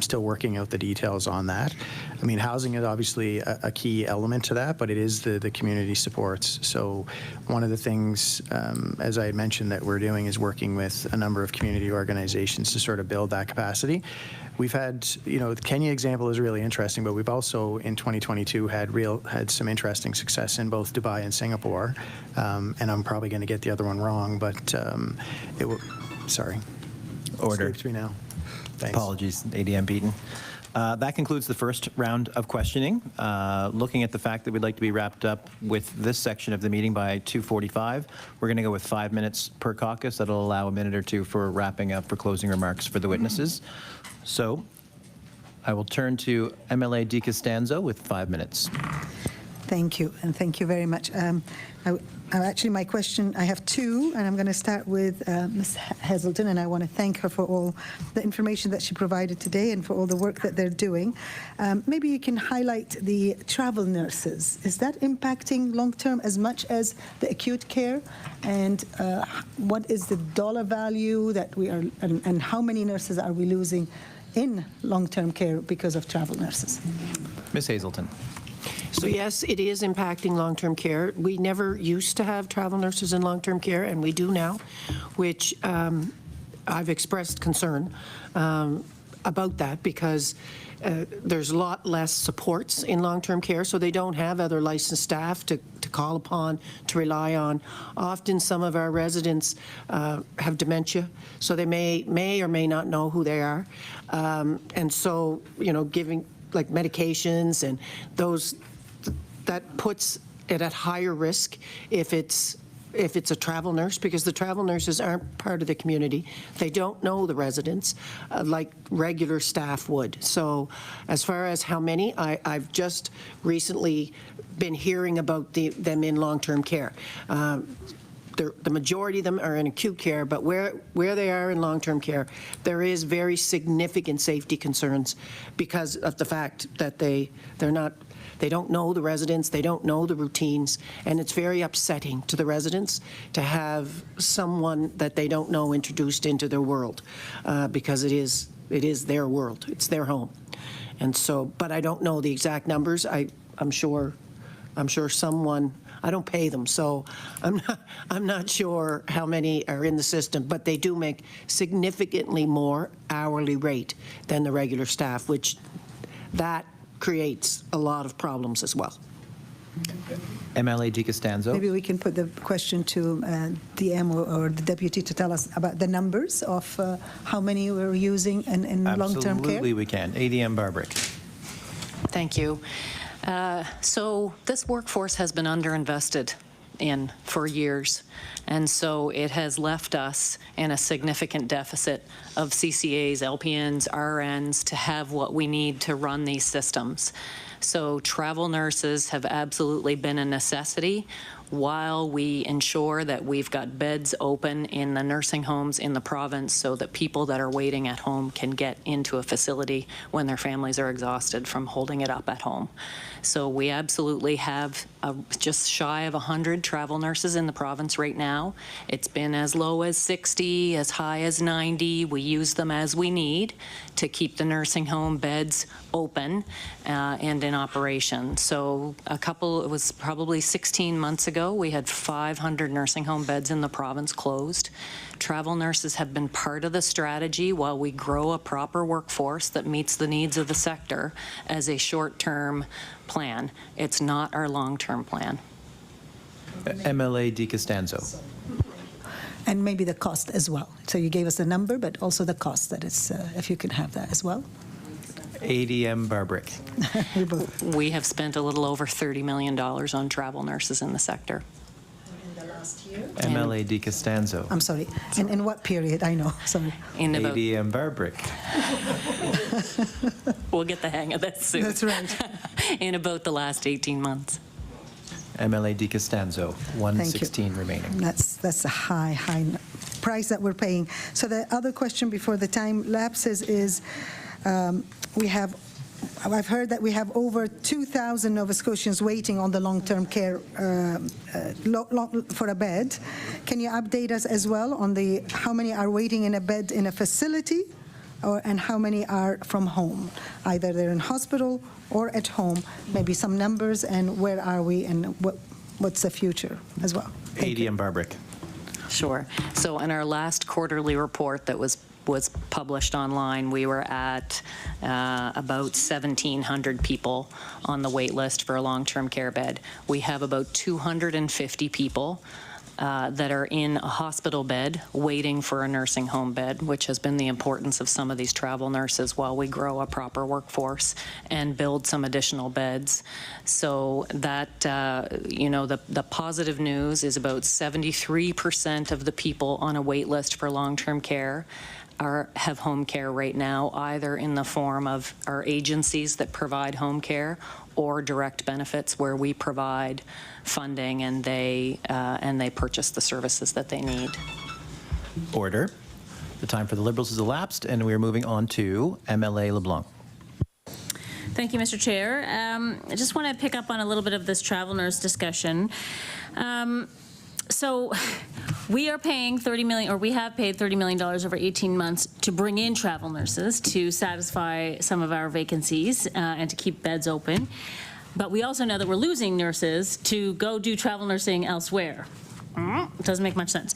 Still working out the details on that. I mean, housing is obviously a key element to that, but it is the community supports. So one of the things, as I had mentioned, that we're doing is working with a number of community organizations to sort of build that capacity. We've had, the Kenya example is really interesting, but we've also in 2022 had some interesting success in both Dubai and Singapore. And I'm probably going to get the other one wrong, but sorry. Order. Escapes me now. Thanks. Apologies, ADM Beaton. That concludes the first round of questioning. Looking at the fact that we'd like to be wrapped up with this section of the meeting by 2:45, we're going to go with 5 minutes per caucus. That'll allow a minute or two for wrapping up for closing remarks for the witnesses. So I will turn to MLA DiCostanzo with 5 minutes. Thank you, and thank you very much. Actually, my question, I have two, and I'm going to start with Ms. Hazelton, and I want to thank her for all the information that she provided today and for all the work that they're doing. Maybe you can highlight the travel nurses. Is that impacting long-term as much as the acute care? And what is the dollar value that we are, and how many nurses are we losing in long-term care because of travel nurses? Ms. Hazelton. So yes, it is impacting long-term care. We never used to have travel nurses in long-term care, and we do now, which I've expressed concern. about that because there's a lot less supports in long-term care, so they don't have other licensed staff to call upon, to rely on. Often some of our residents have dementia, so they may or may not know who they are. And so, you know, giving like medications and those, that puts it at higher risk if it's a travel nurse, because the travel nurses aren't part of the community. They don't know the residents like regular staff would. So as far as how many, I've just recently been hearing about them in long-term care. The majority of them are in acute care, but where they are in long-term care, there is very significant safety concerns because of the fact that they don't know the residents, they don't know the routines, and it's very upsetting to the residents to have someone that they don't know introduced into their world because it is their world, it's their home. And so, but I don't know the exact numbers. I'm sure someone, I don't pay them, so I'm not sure how many are in the system, but they do make significantly more hourly rate than the regular staff, which that creates a lot of problems as well. MLA DiCostanzo. Maybe we can put the question to the M or the deputy to tell us about the numbers of how many we're using in long-term care. Absolutely we can. ADM Barbrick. Thank you. So this workforce has been underinvested in for years, and so it has left us in a significant deficit of CCAs, LPNs, RNs to have what we need to run these systems. So travel nurses have absolutely been a necessity while we ensure that we've got beds open in the nursing homes in the province so that people that are waiting at home can get into a facility when their families are exhausted from holding it up at home. So we absolutely have just shy of 100 travel nurses in the province right now. It's been as low as 60, as high as 90. We use them as we need to keep the nursing home beds open and in operation. So it was probably 16 months ago, we had 500 nursing home beds in the province closed. Travel nurses have been part of the strategy while we grow a proper workforce that meets the needs of the sector as a short-term plan. It's not our long-term plan. MLA DiCostanzo. And maybe the cost as well. So you gave us the number, but also the cost that it's, if you can have that as well. ADM Barbrick. We have spent a little over $30 million on travel nurses in the sector. In the last year? MLA DiCostanzo. I'm sorry. And in what period? I know. Sorry. In about, ADM Barbrick. we'll get the hang of this soon. That's right. In about the last 18 months. MLA DiCostanzo, 116 remaining. That's a high price that we're paying. So the other question before the time lapses is, I've heard that we have over 2,000 Nova Scotians waiting on the long-term care for a bed. Can you update us as well on how many are waiting in a bed in a facility, and how many are from home? Either they're in hospital or at home. Maybe some numbers and where are we and what's the future as well. ADM Barbrick. Sure. So in our last quarterly report that was published online, we were at about 1,700 people on the wait list for a long-term care bed. We have about 250 people that are in a hospital bed waiting for a nursing home bed, which has been the importance of some of these travel nurses while we grow a proper workforce and build some additional beds. So that, the positive news is about 73% of the people on a wait list for long-term care have home care right now, either in the form of our agencies that provide home care or direct benefits where we provide funding and they purchase the services that they need. Order. The time for the Liberals has elapsed, and we are moving on to MLA LeBlanc. Thank you, Mr. Chair. I just want to pick up on a little bit of this travel nurse discussion. So we are paying $30 million, or we have paid $30 million over 18 months to bring in travel nurses to satisfy some of our vacancies and to keep beds open. But we also know that we're losing nurses to go do travel nursing elsewhere. Doesn't make much sense.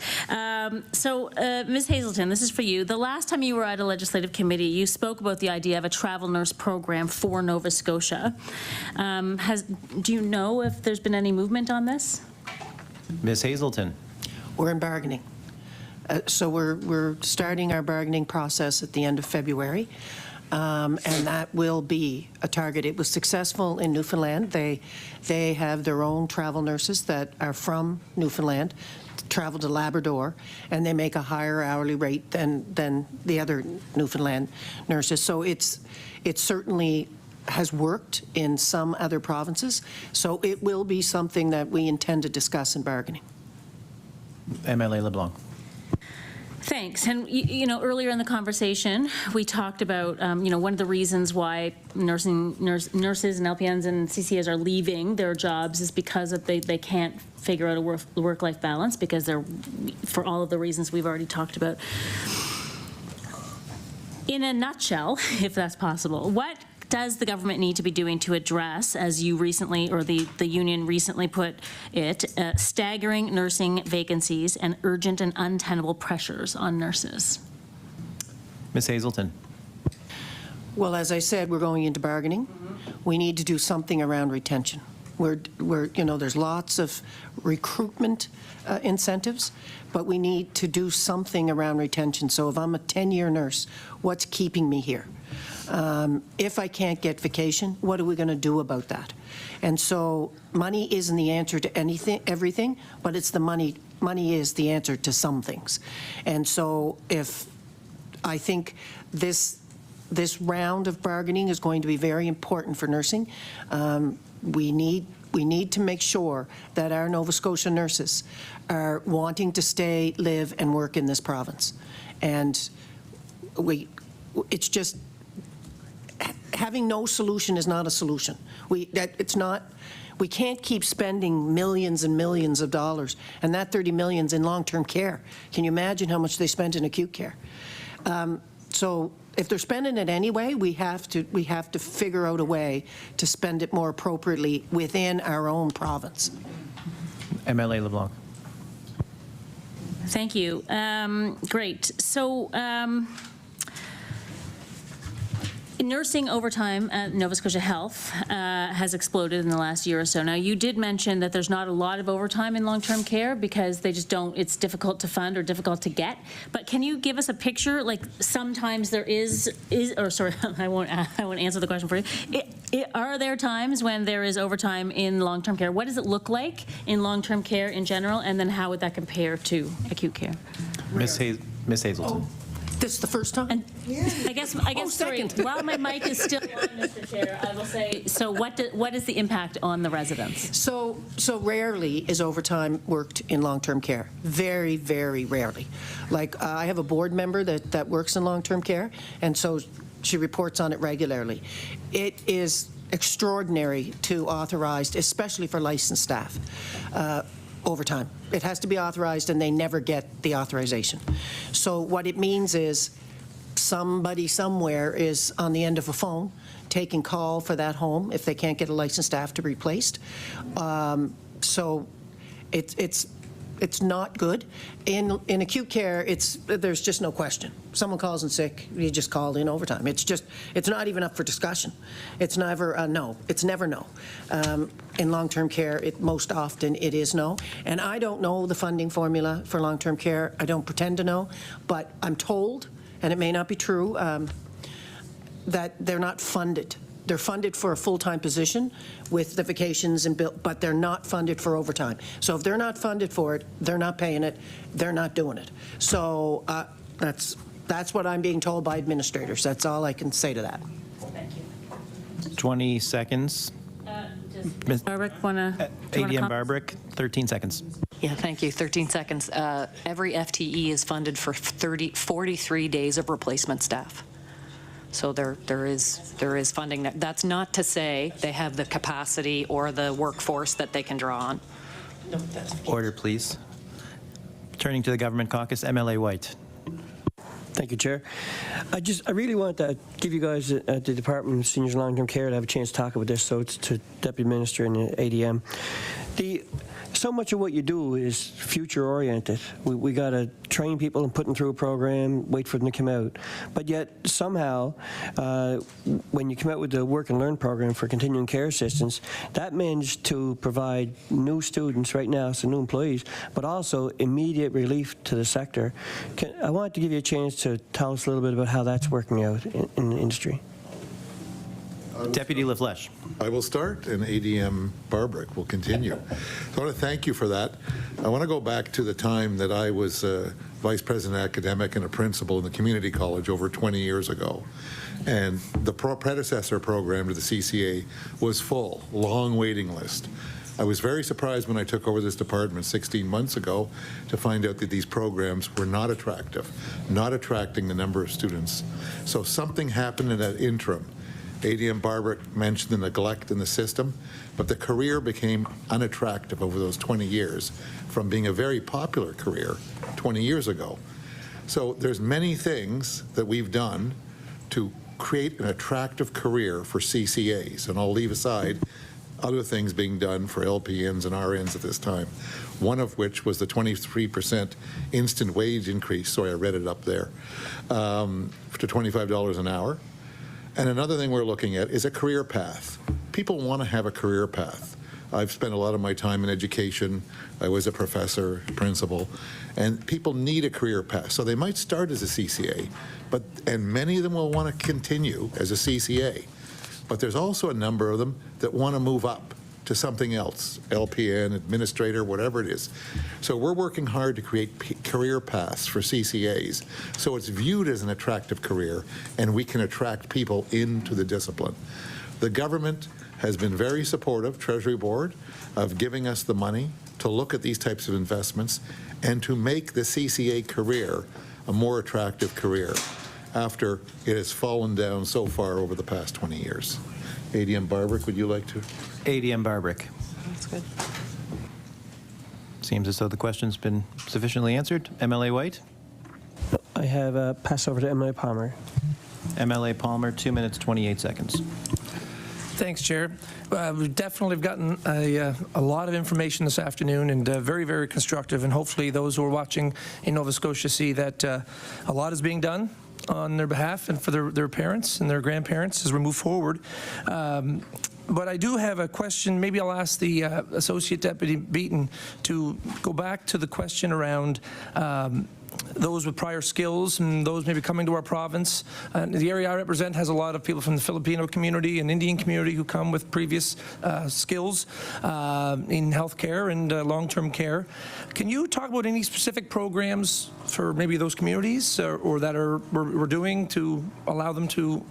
So, Ms. Hazelton, this is for you. The last time you were at a legislative committee, you spoke about the idea of a travel nurse program for Nova Scotia. Do you know if there's been any movement on this? Ms. Hazelton. We're in bargaining. So we're starting our bargaining process at the end of February. And that will be a target. It was successful in Newfoundland. They have their own travel nurses that are from Newfoundland, travel to Labrador, and they make a higher hourly rate than the other Newfoundland nurses. So it certainly has worked in some other provinces. So it will be something that we intend to discuss in bargaining. MLA LeBlanc. Thanks. And, earlier in the conversation, we talked about, one of the reasons why nurses and LPNs and CCAs are leaving their jobs is because they can't figure out a work-life balance because for all of the reasons we've already talked about. In a nutshell, if that's possible, what does the government need to be doing to address, as you recently, or the union recently put it, staggering nursing vacancies and urgent and untenable pressures on nurses? Ms. Hazelton. Well, as I said, we're going into bargaining. We need to do something around retention. There's lots of recruitment incentives, but we need to do something around retention. So if I'm a 10-year nurse, what's keeping me here? If I can't get vacation, what are we going to do about that? And so money isn't the answer to everything, but it's the money is the answer to some things. And so I think this round of bargaining is going to be very important for nursing. We need to make sure that our Nova Scotia nurses are wanting to stay, live, and work in this province. And it's just, having no solution is not a solution. We can't keep spending millions and millions of dollars, and that 30 million's in long-term care. Can you imagine how much they spent in acute care? So if they're spending it anyway, we have to figure out a way to spend it more appropriately within our own province. MLA LeBlanc. Thank you. Great. So, nursing overtime at Nova Scotia Health has exploded in the last year or so. Now, you did mention that there's not a lot of overtime in long-term care because they just don't, it's difficult to fund or difficult to get. But can you give us a picture? Like sometimes there I won't answer the question for you. Are there times when there is overtime in long-term care? What does it look like in long-term care in general? And then how would that compare to acute care? Ms. Hazelton. Oh. This is the first time? And I guess sorry, while my mic is still on, Mr. Chair, I will say, so what is the impact on the residents? So rarely is overtime worked in long-term care. Very, very rarely. Like, I have a board member that works in long-term care, and so she reports on it regularly. It is extraordinary to authorize, especially for licensed staff, overtime. It has to be authorized, and they never get the authorization. So what it means is somebody somewhere is on the end of a phone taking call for that home if they can't get a licensed staff to be replaced. So it's not good. In acute care, there's just no question. Someone calls in sick, you just call in overtime. It's not even up for discussion. It's never no. It's never no. In long-term care, most often it is no. And I don't know the funding formula for long-term care. I don't pretend to know, but I'm told, and it may not be true, that they're not funded. They're funded for a full-time position with the vacations and bill, but they're not funded for overtime. So if they're not funded for it, they're not paying it, they're not doing it. So that's what I'm being told by administrators. That's all I can say to that. Thank you. 20 seconds. Does Barbrick want to? ADM Barbrick, 13 seconds. Yeah, thank you. 13 seconds. Every FTE is funded for 43 days of replacement staff. So there is funding. That's not to say they have the capacity or the workforce that they can draw on. Order, please. Turning to the Government Caucus, MLA White. Thank you, Chair. I really want to give you guys at the Department of Seniors and Long-Term Care to have a chance to talk about this, so it's to Deputy Minister and the ADM. so much of what you do is future-oriented. We got to train people and put them through a program, wait for them to come out. But yet, somehow, when you come out with the Work and Learn program for continuing care assistants, that managed to provide new students right now, so new employees, but also immediate relief to the sector. I wanted to give you a chance to tell us a little bit about how that's working out in the industry. Deputy LaFleche. I will start, and ADM Barbrick will continue. So I want to thank you for that. I want to go back to the time that I was Vice President Academic and a principal in the community college over 20 years ago. And the predecessor program to the CCA was full, long waiting list. I was very surprised when I took over this department 16 months ago to find out that these programs were not attractive, not attracting the number of students. So something happened in that interim. ADM Barbrick mentioned the neglect in the system, but the career became unattractive over those 20 years from being a very popular career 20 years ago. So there's many things that we've done to create an attractive career for CCAs, and I'll leave aside other things being done for LPNs and RNs at this time, one of which was the 23% instant wage increase, sorry I read it up there, to $25 an hour. And another thing we're looking at is a career path. People want to have a career path. I've spent a lot of my time in education. I was a professor, principal, and people need a career path. So they might start as a CCA, and many of them will want to continue as a CCA. But there's also a number of them that want to move up to something else, LPN, administrator, whatever it is. So we're working hard to create career paths for CCAs so it's viewed as an attractive career and we can attract people into the discipline. The government has been very supportive, Treasury Board, of giving us the money to look at these types of investments and to make the CCA career a more attractive career after it has fallen down so far over the past 20 years. ADM Barbrick, would you like to? ADM Barbrick. That's good. Seems as though the question's been sufficiently answered. MLA White? I have pass over to MLA Palmer. MLA Palmer, 2 minutes, 28 seconds. Thanks, Chair. We've definitely gotten a lot of information this afternoon, and very, very constructive, and hopefully those who are watching in Nova Scotia see that a lot is being done on their behalf and for their parents and their grandparents as we move forward. But I do have a question. Maybe I'll ask the Associate Deputy Beaton to go back to the question around those with prior skills and those maybe coming to our province. The area I represent has a lot of people from the Filipino community and Indian community who come with previous skills in healthcare and long-term care. Can you talk about any specific programs for maybe those communities or that we're doing to allow them to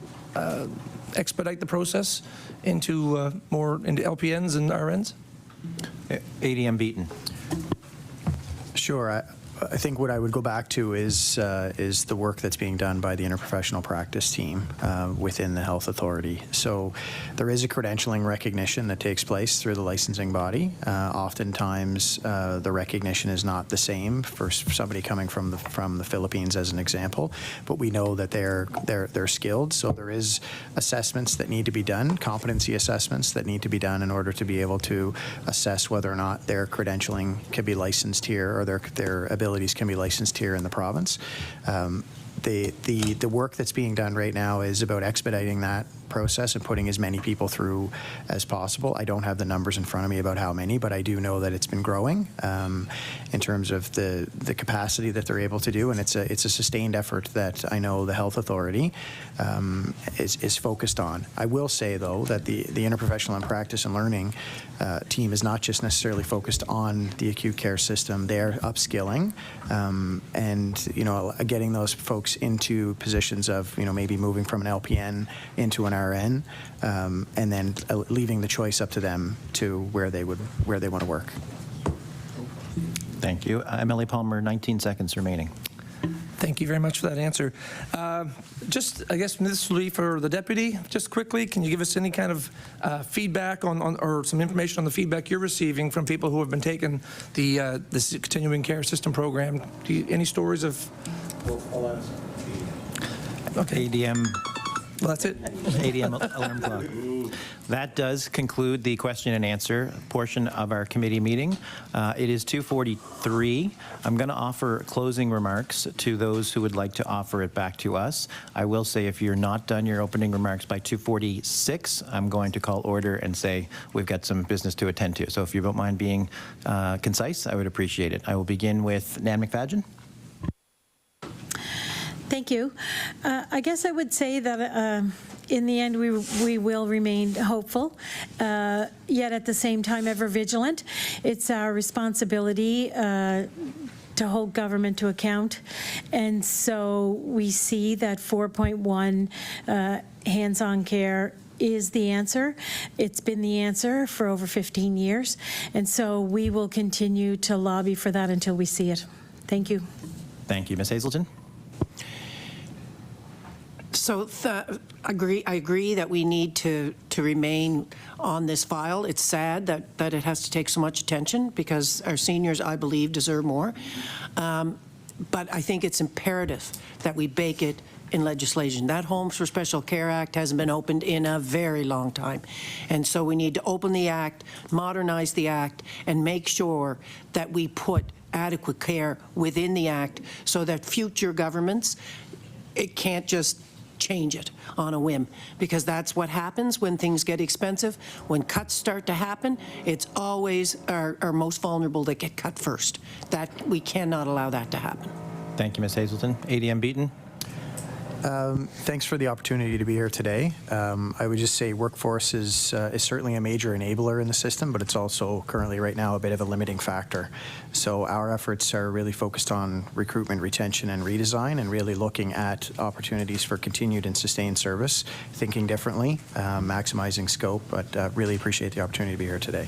expedite the process into more into LPNs and RNs? ADM Beaton. Sure. I think what I would go back to is the work that's being done by the interprofessional practice team within the health authority. So there is a credentialing recognition that takes place through the licensing body. Oftentimes, the recognition is not the same for somebody coming from the Philippines, as an example. But we know that they're skilled. So there is assessments that need to be done, competency assessments that need to be done in order to be able to assess whether or not their credentialing can be licensed here or their abilities can be licensed here in the province. The work that's being done right now is about expediting that process and putting as many people through as possible. I don't have the numbers in front of me about how many, but I do know that it's been growing in terms of the capacity that they're able to do, and it's a sustained effort that I know the health authority is focused on. I will say, though, that the interprofessional and practice and learning team is not just necessarily focused on the acute care system. They're upskilling and getting those folks into positions of maybe moving from an LPN into an RN, and then leaving the choice up to them to where they want to work. Thank you. MLA Palmer, 19 seconds remaining. Thank you very much for that answer. Just, I guess this will be for the deputy. Just quickly, can you give us any kind of feedback on or some information on the feedback you're receiving from people who have been taking the this continuing care system program? Any stories of? Okay. ADM Well, that's it. 8 a.m. alarm clock. That does conclude the question and answer portion of our committee meeting. It is 2:43. I'm going to offer closing remarks to those who would like to offer it back to us. I will say if you're not done your opening remarks by 2:46, I'm going to call order and say we've got some business to attend to. So if you don't mind being concise, I would appreciate it. I will begin with Nan McFadgen. Thank you. I guess I would say that in the end we will remain hopeful, yet at the same time ever vigilant. It's our responsibility to hold government to account. And so we see that 4.1 hands-on care is the answer. It's been the answer for over 15 years. And so we will continue to lobby for that until we see it. Thank you. Thank you. Ms. Hazelton? So I agree that we need to remain on this file. It's sad that it has to take so much attention because our seniors, I believe, deserve more. But I think it's imperative that we bake it in legislation. That Homes for Special Care Act hasn't been opened in a very long time. And so we need to open the Act, modernize the Act, and make sure that we put adequate care within the Act so that future governments, it can't just change it on a whim, because that's what happens when things get expensive. When cuts start to happen, it's always our most vulnerable that get cut first. That we cannot allow that to happen. Thank you, Ms. Hazelton. ADM Beaton? Thanks for the opportunity to be here today. I would just say workforce is certainly a major enabler in the system, but it's also currently right now a bit of a limiting factor. So our efforts are really focused on recruitment, retention, and redesign, and really looking at opportunities for continued and sustained service, thinking differently, maximizing scope, but really appreciate the opportunity to be here today.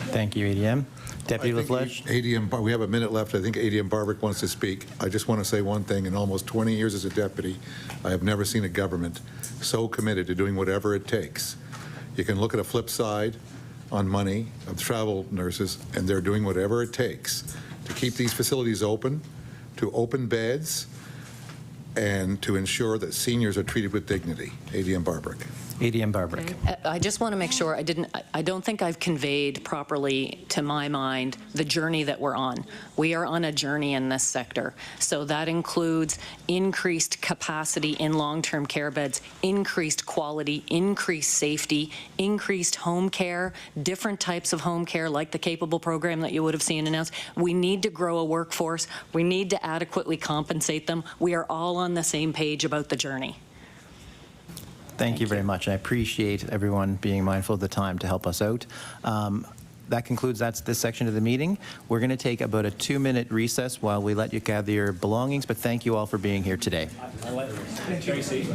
Thank you, ADM. Deputy LaFleche? ADM, we have a minute left. I think ADM Barbrick wants to speak. I just want to say one thing. In almost 20 years as a deputy, I have never seen a government so committed to doing whatever it takes. You can look at a flip side on money of travel nurses, and they're doing whatever it takes to keep these facilities open, to open beds, and to ensure that seniors are treated with dignity. ADM Barbrick. ADM Barbrick. I just want to make sure I don't think I've conveyed properly, to my mind, the journey that we're on. We are on a journey in this sector. So that includes increased capacity in long-term care beds, increased quality, increased safety, increased home care, different types of home care like the Capable program that you would have seen announced. We need to grow a workforce. We need to adequately compensate them. We are all on the same page about the journey. Thank you very much. I appreciate everyone being mindful of the time to help us out. That concludes this section of the meeting. We're going to take about a 2-minute recess while we let you gather your belongings, but thank you all for being here today. Tracey.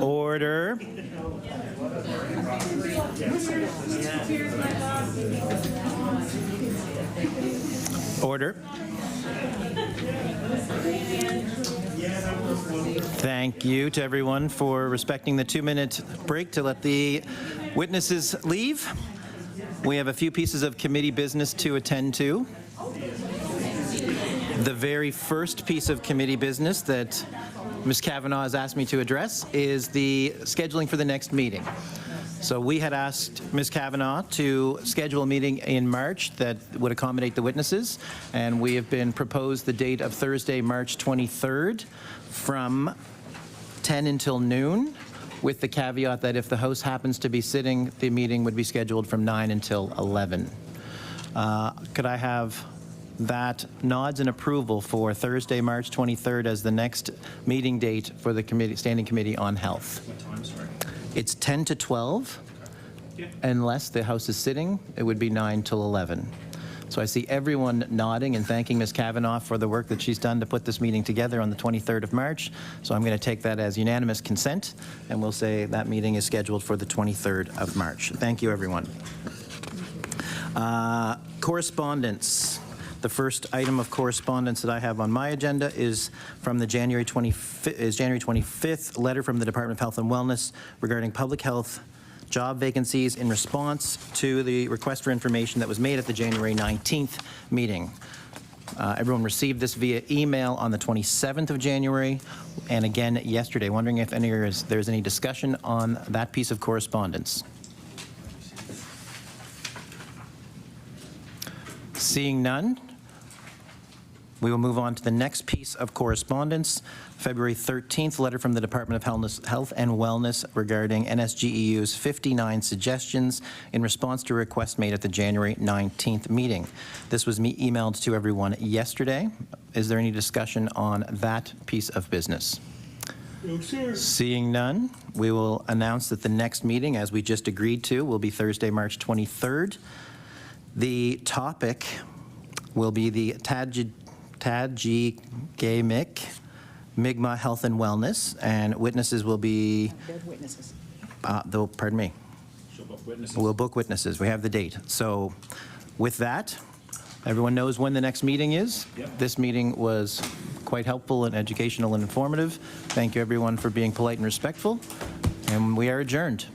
Order. Order. Thank you to everyone for respecting the 2-minute break to let the witnesses leave. We have a few pieces of committee business to attend to. The very first piece of committee business that Ms. Kavanagh has asked me to address is the scheduling for the next meeting. So we had asked Ms. Kavanagh to schedule a meeting in March that would accommodate the witnesses, and we have been proposed the date of Thursday, March 23rd from 10 until noon, with the caveat that if the House happens to be sitting, the meeting would be scheduled from 9 until 11. Could I have that nods and approval for Thursday, March 23rd as the next meeting date for the committee, Standing Committee on Health? What time, sorry? It's 10 to 12. Unless the House is sitting, it would be 9 till 11. So I see everyone nodding and thanking Ms. Kavanagh for the work that she's done to put this meeting together on the 23rd of March. So I'm going to take that as unanimous consent, and we'll say that meeting is scheduled for the 23rd of March. Thank you, everyone. Correspondence. The first item of correspondence that I have on my agenda is from the January 25th letter from the Department of Health and Wellness regarding public health job vacancies in response to the request for information that was made at the January 19th meeting. Everyone received this via email on the 27th of January and again yesterday. Wondering if there's any discussion on that piece of correspondence. Seeing none, we will move on to the next piece of correspondence. February 13th, letter from the Department of Health and Wellness regarding NSGEU's 59 suggestions in response to a request made at the January 19th meeting. This was emailed to everyone yesterday. Is there any discussion on that piece of business? No, sir. Seeing none, we will announce that the next meeting, as we just agreed to, will be Thursday, March 23rd. The topic will be the Tajik-Gamic Mi'kmaq Health and Wellness, and witnesses will be... Witnesses. Pardon me. She'll book witnesses. We'll book witnesses. We have the date. So with that, everyone knows when the next meeting is. Yep. This meeting was quite helpful and educational and informative. Thank you, everyone, for being polite and respectful, and we are adjourned.